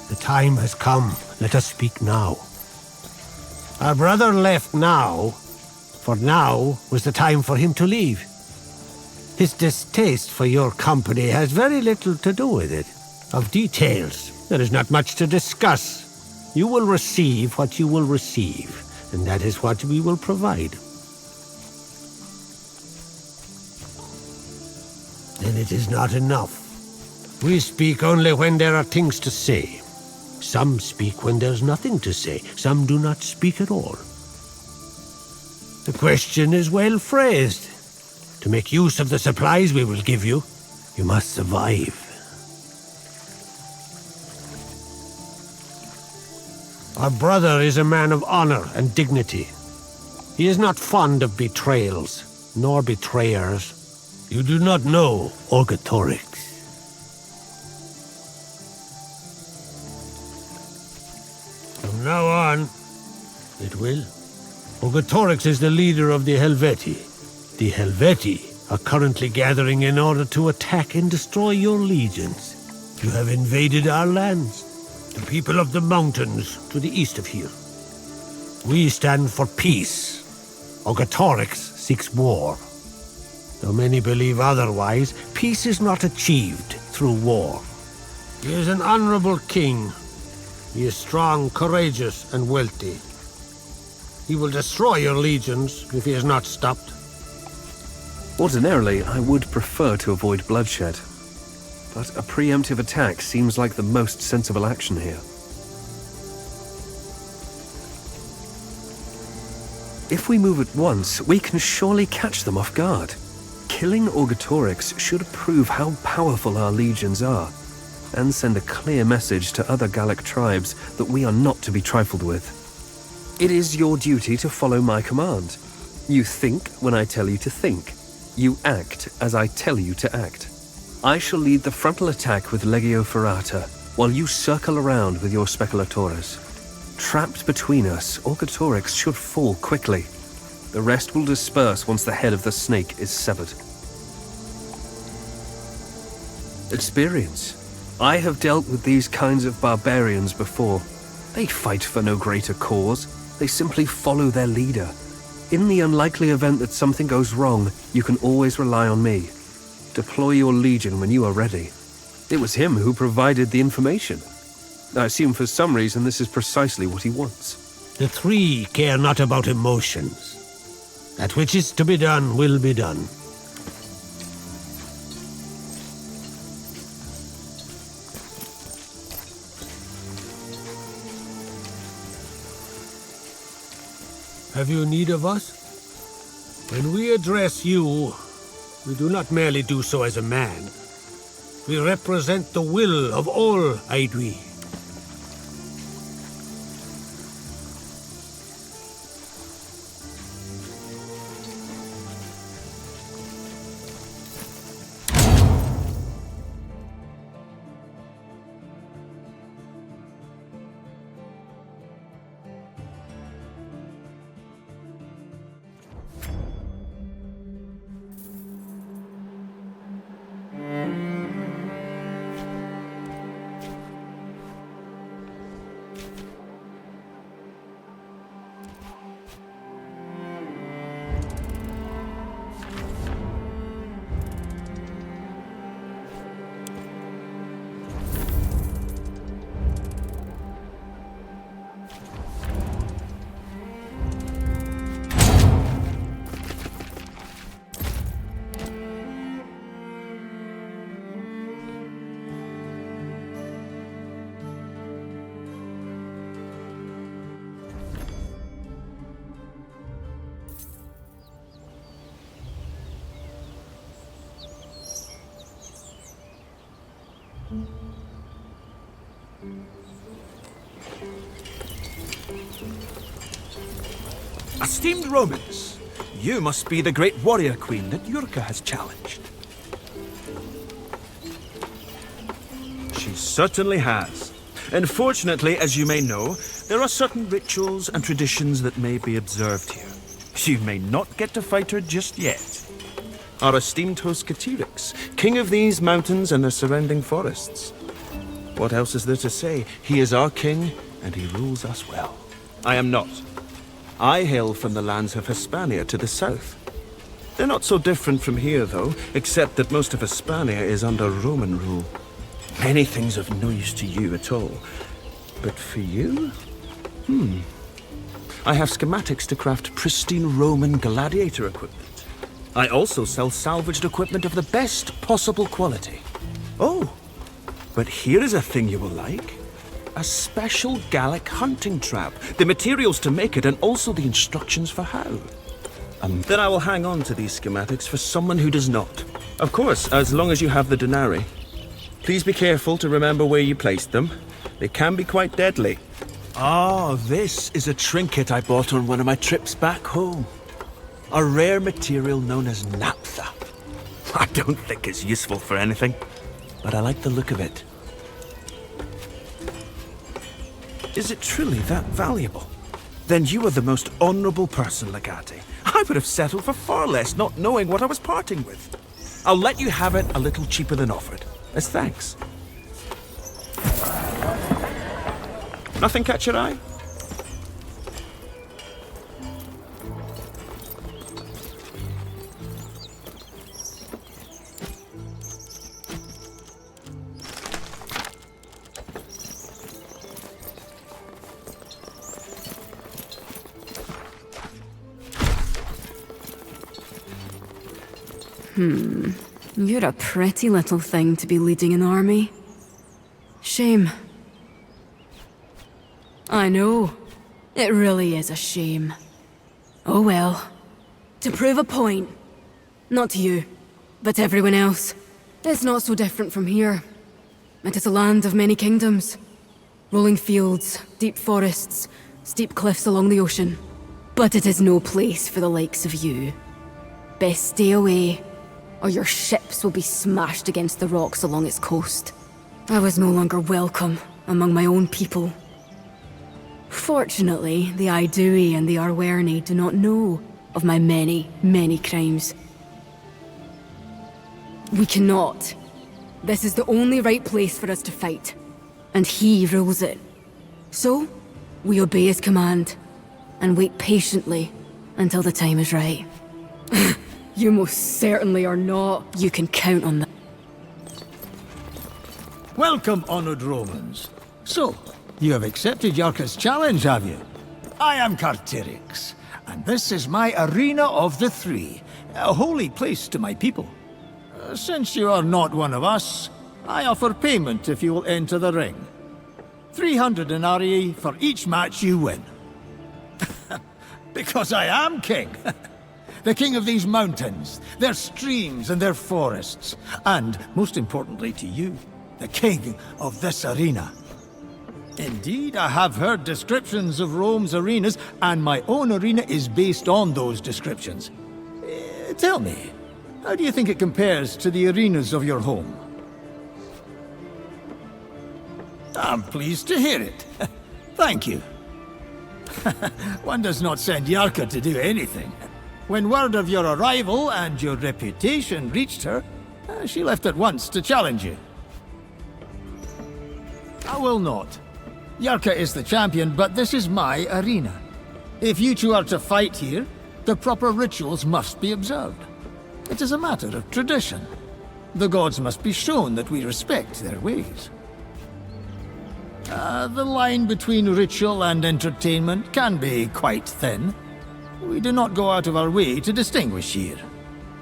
The time has come. Let us speak now. Our brother left now, for now was the time for him to leave. His distaste for your company has very little to do with it. Of details, there is not much to discuss. You will receive what you will receive, and that is what we will provide. Then it is not enough. We speak only when there are things to say. Some speak when there's nothing to say. Some do not speak at all. The question is well phrased. To make use of the supplies we will give you, you must survive. Our brother is a man of honor and dignity. He is not fond of betrayals, nor betrayers. You do not know Orgetorix. From now on, it will. Orgetorix is the leader of the Helvetii. The Helvetii are currently gathering in order to attack and destroy your legions. You have invaded our lands. The people of the mountains to the east of here. We stand for peace. Orgetorix seeks war. Though many believe otherwise, peace is not achieved through war. He is an honorable king. He is strong, courageous, and wealthy. He will destroy your legions if he is not stopped. Ordinarily, I would prefer to avoid bloodshed. But a preemptive attack seems like the most sensible action here. If we move at once, we can surely catch them off guard. Killing Orgetorix should prove how powerful our legions are, and send a clear message to other Gallic tribes that we are not to be trifled with. It is your duty to follow my command. You think when I tell you to think. You act as I tell you to act. I shall lead the frontal attack with Legio Ferrata, while you circle around with your Speculatores. Trapped between us, Orgetorix should fall quickly. The rest will disperse once the head of the snake is severed. Experience. I have dealt with these kinds of barbarians before. They fight for no greater cause. They simply follow their leader. In the unlikely event that something goes wrong, you can always rely on me. Deploy your legion when you are ready. It was him who provided the information. I assume for some reason this is precisely what he wants. The three care not about emotions. That which is to be done will be done. Have you need of us? When we address you, we do not merely do so as a man. We represent the will of all Aedui. Esteemed Romans, you must be the great warrior queen that Yurka has challenged. She certainly has. Unfortunately, as you may know, there are certain rituals and traditions that may be observed here. You may not get to fight her just yet. Our esteemed host Katirix, king of these mountains and their surrounding forests. What else is there to say? He is our king, and he rules us well. I am not. I hail from the lands of Hispania to the south. They're not so different from here, though, except that most of Hispania is under Roman rule. Many things of no use to you at all. But for you? I have schematics to craft pristine Roman gladiator equipment. I also sell salvaged equipment of the best possible quality. Oh, but here is a thing you will like. A special Gallic hunting trap. The materials to make it and also the instructions for how. Then I will hang on to these schematics for someone who does not. Of course, as long as you have the denarii. Please be careful to remember where you placed them. They can be quite deadly. Ah, this is a trinket I bought on one of my trips back home. A rare material known as naphtha. I don't think it's useful for anything, but I like the look of it. Is it truly that valuable? Then you are the most honorable person, Legati. I would have settled for far less, not knowing what I was parting with. I'll let you have it a little cheaper than offered, as thanks. Nothing catch your eye? You're a pretty little thing to be leading an army. Shame. I know. It really is a shame. Oh well. To prove a point. Not to you, but everyone else. It's not so different from here. It is a land of many kingdoms. Rolling fields, deep forests, steep cliffs along the ocean. But it is no place for the likes of you. Best stay away, or your ships will be smashed against the rocks along its coast. I was no longer welcome among my own people. Fortunately, the Aedui and the Arwerni do not know of my many, many crimes. We cannot. This is the only right place for us to fight, and he rules it. So, we obey his command, and wait patiently until the time is right. You most certainly are not. You can count on that. Welcome, honored Romans. So, you have accepted Yarka's challenge, have you? I am Cartirix, and this is my Arena of the Three, a holy place to my people. Since you are not one of us, I offer payment if you will enter the ring. 300 denarii for each match you win. Because I am king. The king of these mountains, their streams and their forests. And, most importantly to you, the king of this arena. Indeed, I have heard descriptions of Rome's arenas, and my own arena is based on those descriptions. Tell me, how do you think it compares to the arenas of your home? I'm pleased to hear it. Thank you. One does not send Yarka to do anything. When word of your arrival and your reputation reached her, she left at once to challenge you. I will not. Yarka is the champion, but this is my arena. If you two are to fight here, the proper rituals must be observed. It is a matter of tradition. The gods must be shown that we respect their ways. The line between ritual and entertainment can be quite thin. We do not go out of our way to distinguish here.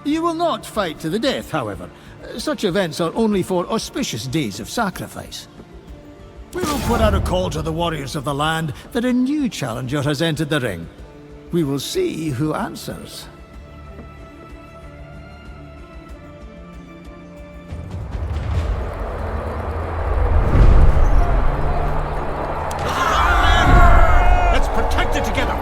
You will not fight to the death, however. Such events are only for auspicious days of sacrifice. We will put out a call to the warriors of the land that a new challenger has entered the ring. We will see who answers. Let's protect it together!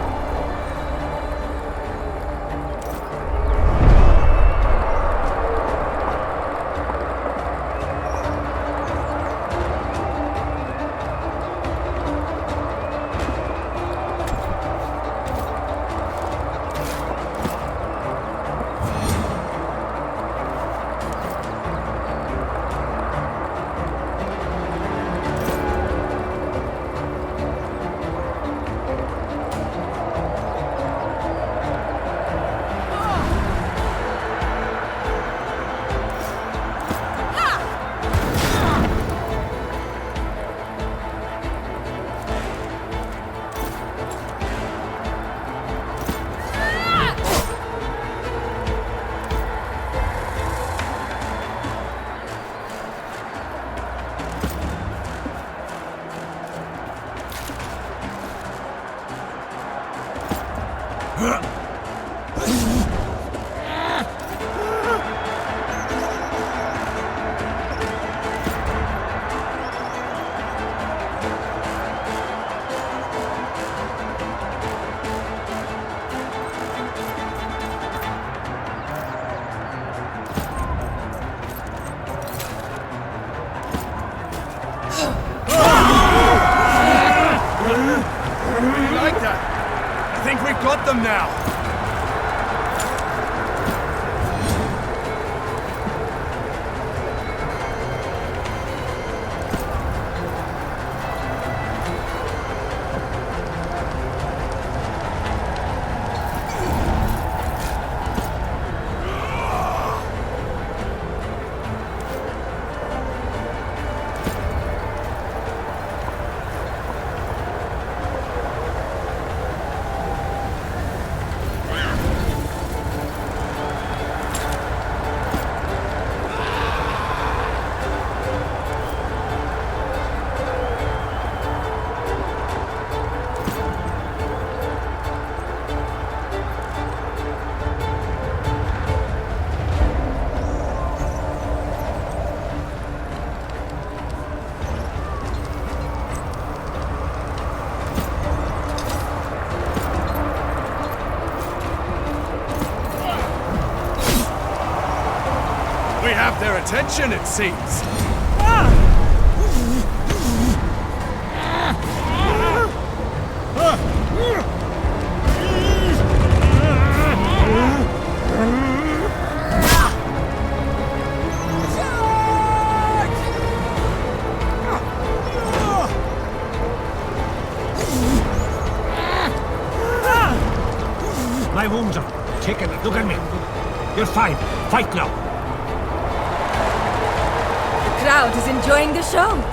We've got them now! We have their attention, it seems. My wounds are taken. Look at me. You're fine. Fight now. The crowd is enjoying the show.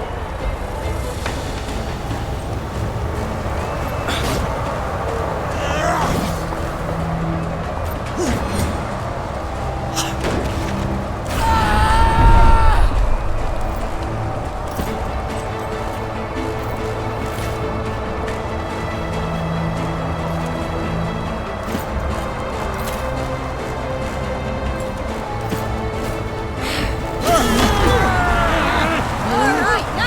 All right, now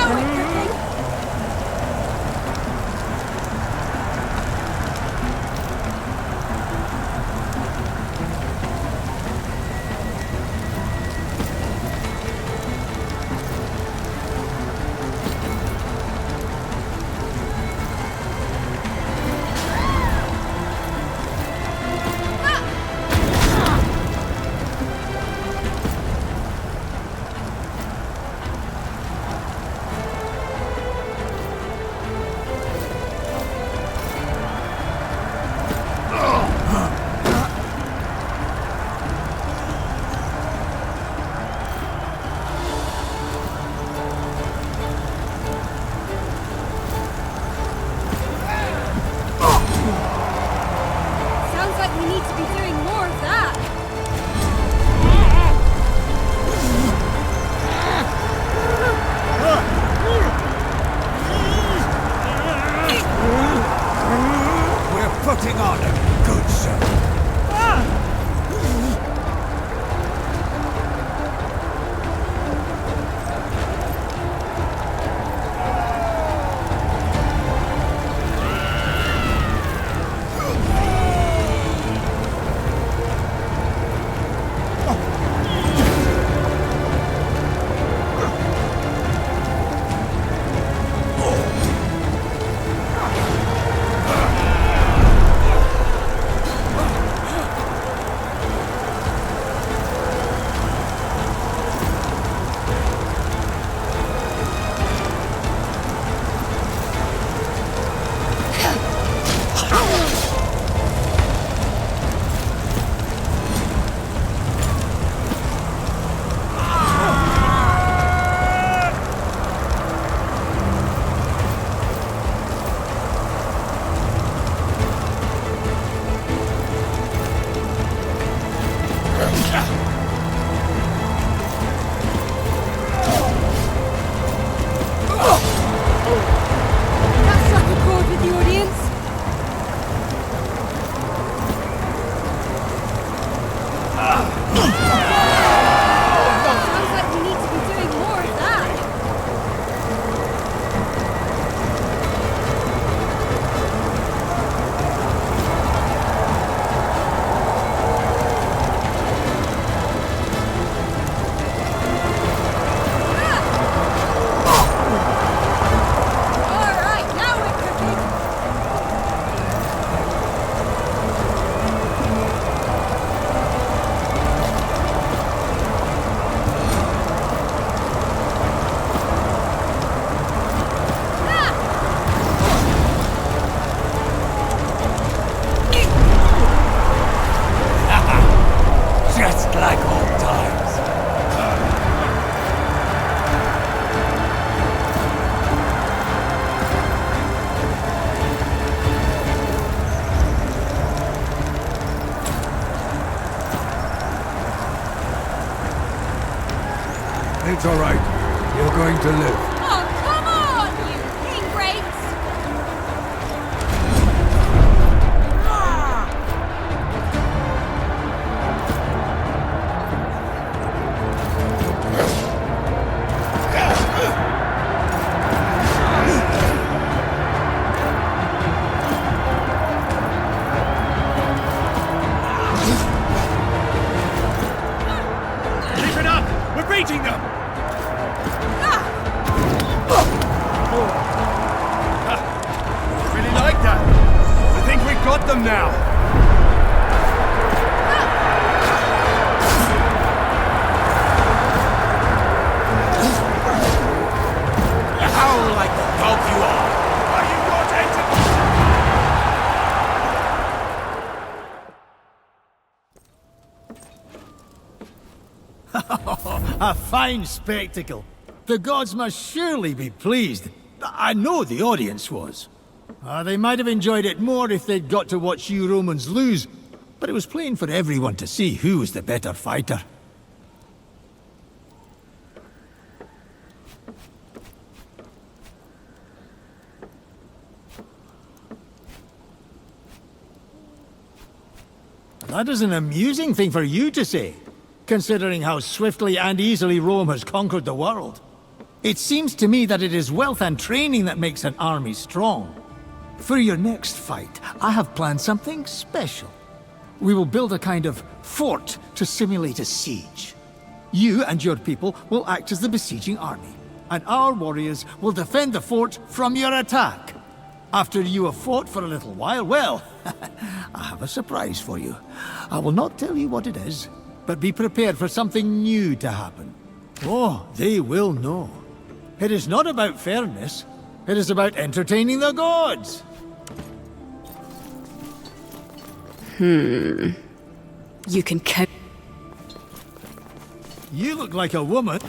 It's all right. You're going to live. Oh, come on, you ingrates! Keep it up! We're beating them! Really like that. I think we've got them now. Howl like the dog you are! Are you not A fine spectacle. The gods must surely be pleased. I know the audience was. They might have enjoyed it more if they'd got to watch you Romans lose, but it was plain for everyone to see who was the better fighter. That is an amusing thing for you to say, considering how swiftly and easily Rome has conquered the world. It seems to me that it is wealth and training that makes an army strong. For your next fight, I have planned something special. We will build a kind of fort to simulate a siege. You and your people will act as the besieging army, and our warriors will defend the fort from your attack. After you have fought for a little while, well, I have a surprise for you. I will not tell you what it is, but be prepared for something new to happen. Oh, they will know. It is not about fairness. It is about entertaining the gods. You can count. You look like a woman.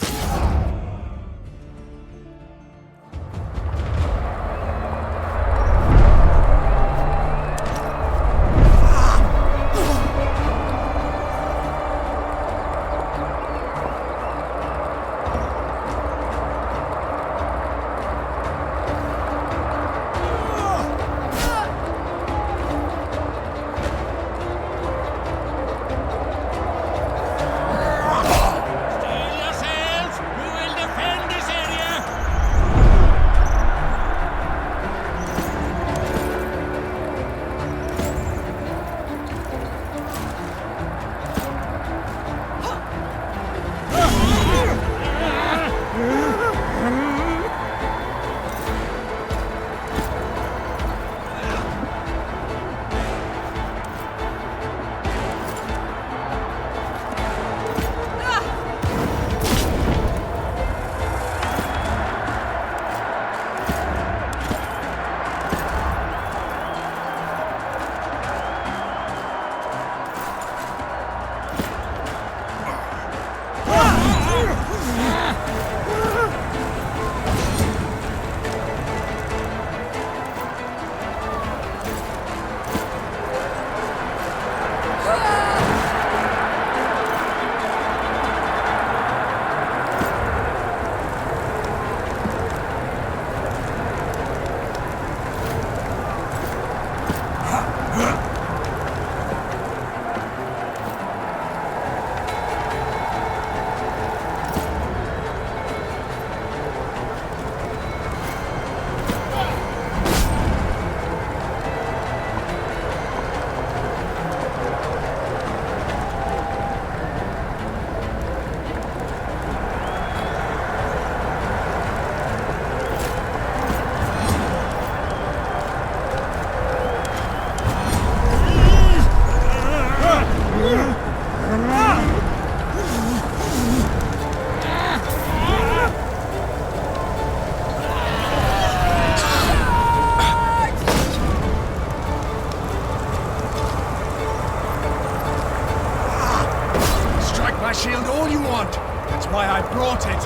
shield all you want. That's why I brought it.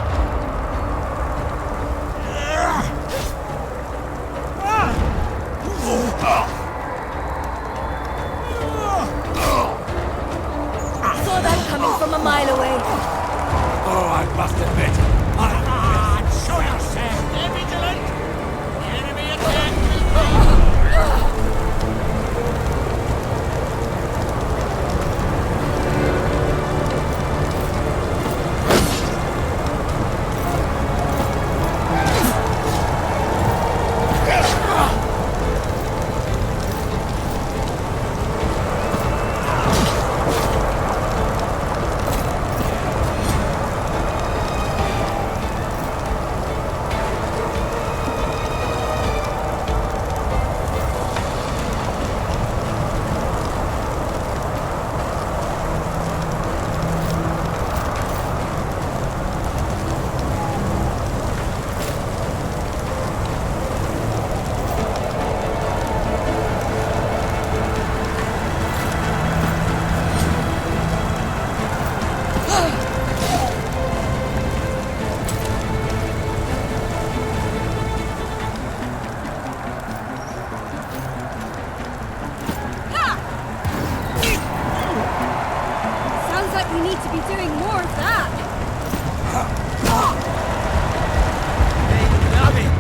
I saw that coming from a mile away. Oh, I must admit, doing more of that. They love it.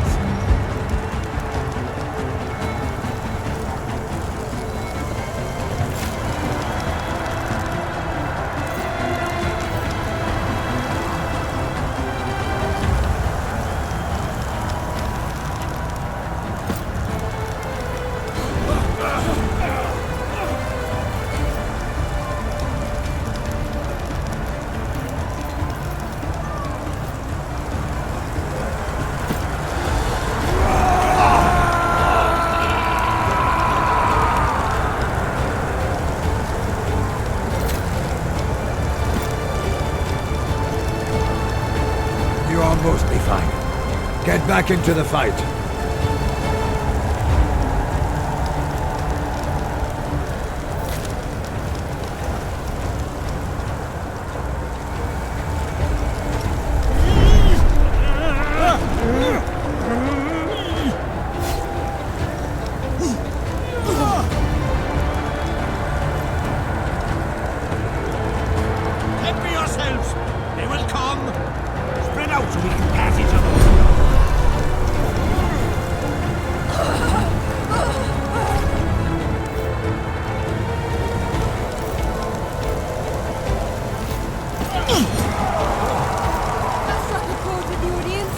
You are mostly fine. Get back into the fight. Prepare yourselves. They will come. Spread out so we can pass each other. That struck a chord with the audience.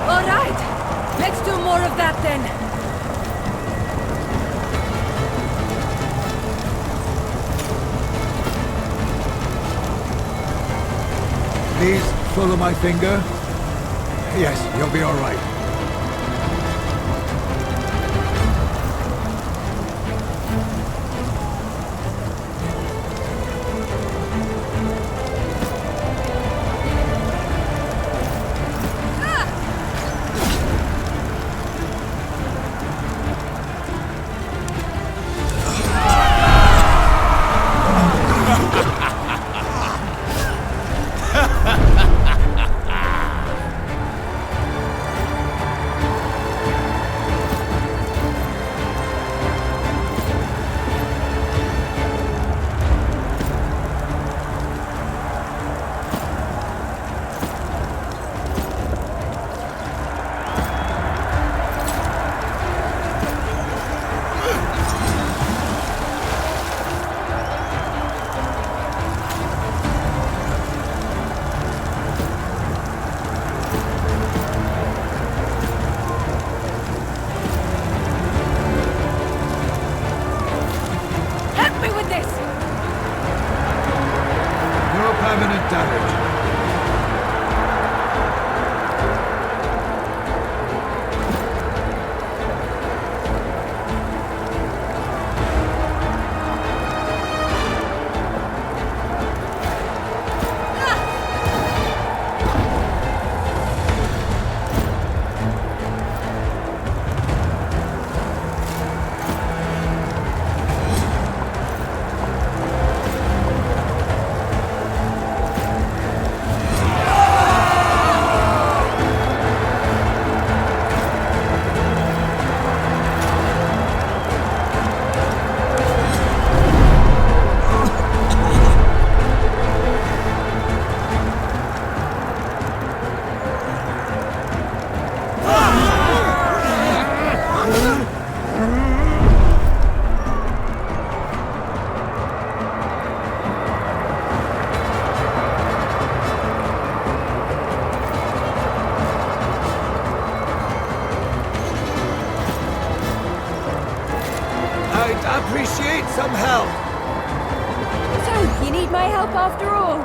All right, let's do more of that then. Please follow my finger. Yes, you'll be all right. Help me with this! No permanent damage. help after all.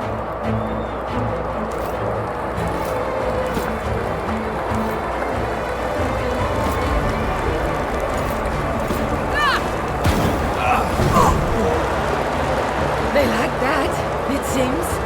They like that, it seems.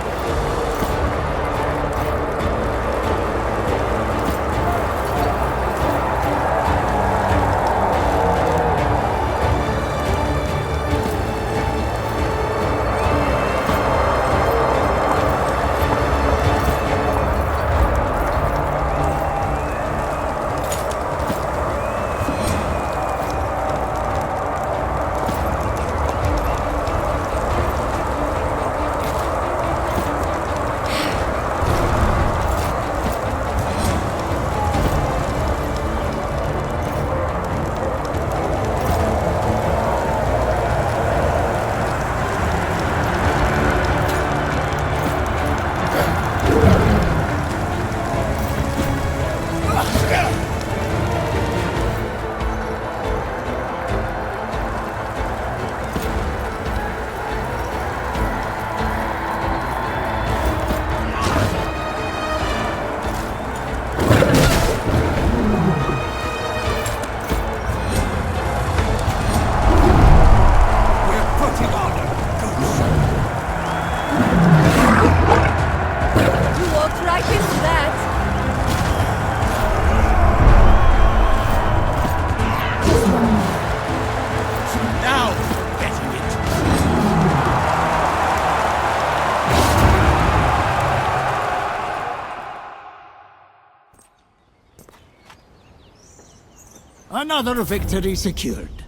Another victory secured.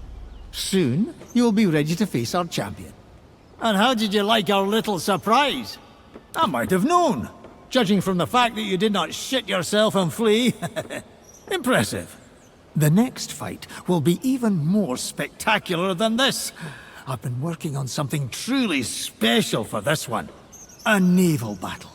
Soon, you'll be ready to face our champion. And how did you like our little surprise? I might have known, judging from the fact that you did not shit yourself and flee. Impressive. The next fight will be even more spectacular than this. I've been working on something truly special for this one. A naval battle.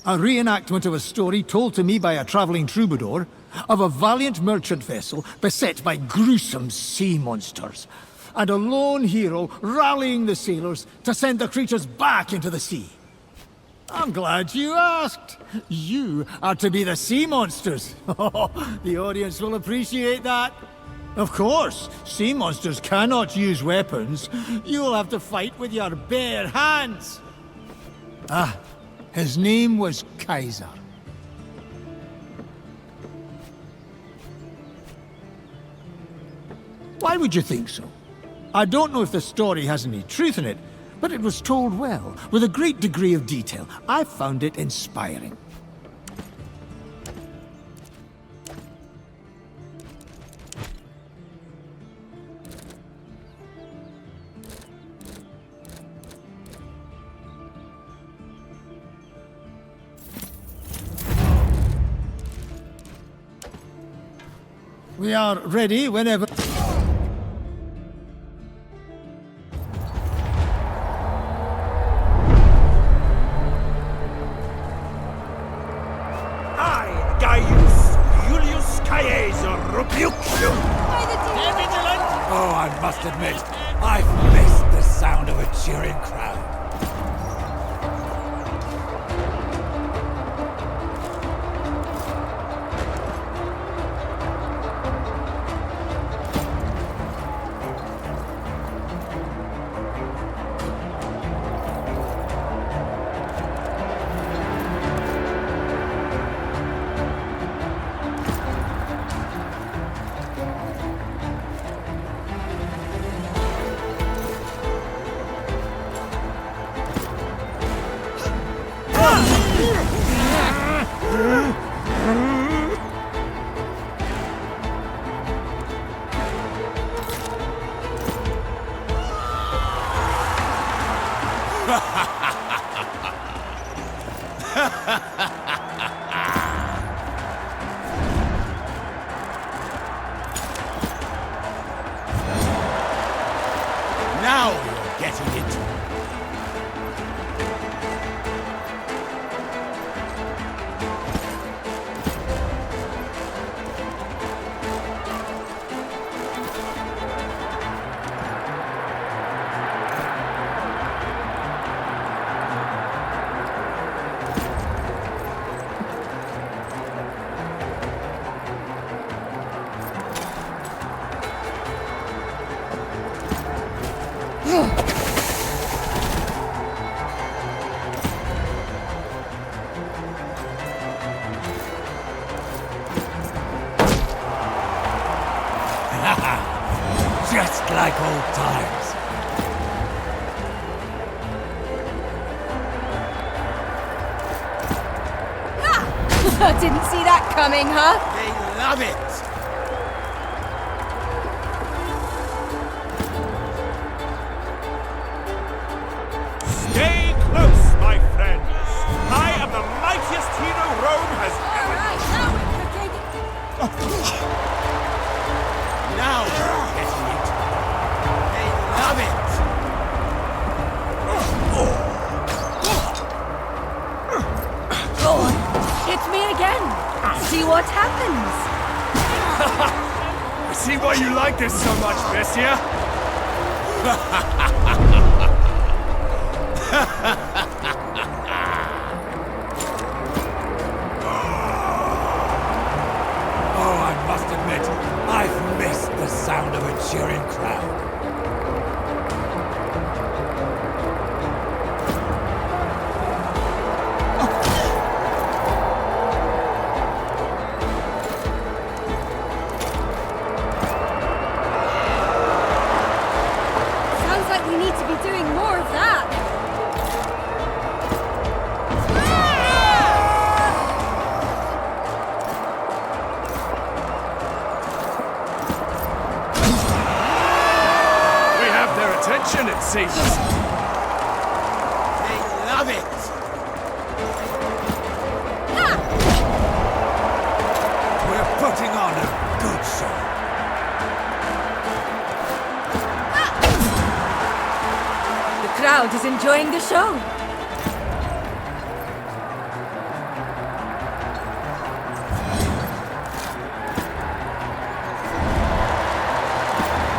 A reenactment of a story told to me by a traveling troubadour of a valiant merchant vessel beset by gruesome sea monsters, and a lone hero rallying the sailors to send the creatures back into the sea. I'm glad you asked. You are to be the sea monsters. The audience will appreciate that. Of course, sea monsters cannot use weapons. You'll have to fight with your bare hands. His name was Kaiser. Why would you think so? I don't know if the story has any truth in it, but it was told well, with a great degree of detail. I found it inspiring. We are ready whenever... Oh, I must admit, I've missed the sound of a cheering crowd. Now you're getting it. old times. Didn't see that coming, huh? They love it! Stay close, my friends! I am the mightiest hero Rome has ever known! Now we're getting it! They love it! Go on, hit me again. See what happens. I see why you like this so much, Bessia. Oh, I must admit, I've missed the sound of a cheering crowd. Sounds like we need to be doing more of that. We have their attention, it seems. They love it! We're putting on a good show. The crowd is enjoying the show.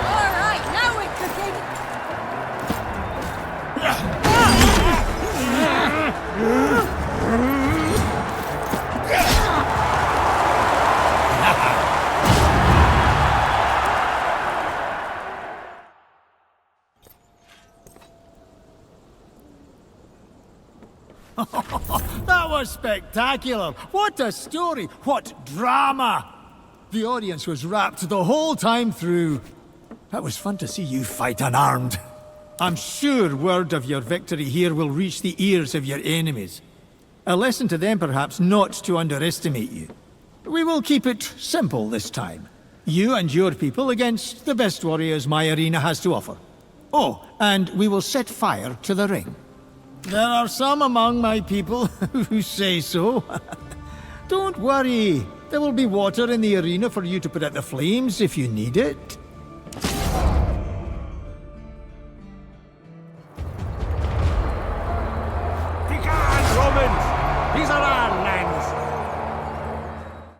All right, now we're cooking. That was spectacular! What a story! What drama! The audience was rapt the whole time through. That was fun to see you fight unarmed. I'm sure word of your victory here will reach the ears of your enemies. A lesson to them, perhaps, not to underestimate you. We will keep it simple this time. You and your people against the best warriors my arena has to offer. Oh, and we will set fire to the ring. There are some among my people who say so. Don't worry. There will be water in the arena for you to put out the flames if you need it. Begone, Romans! These are our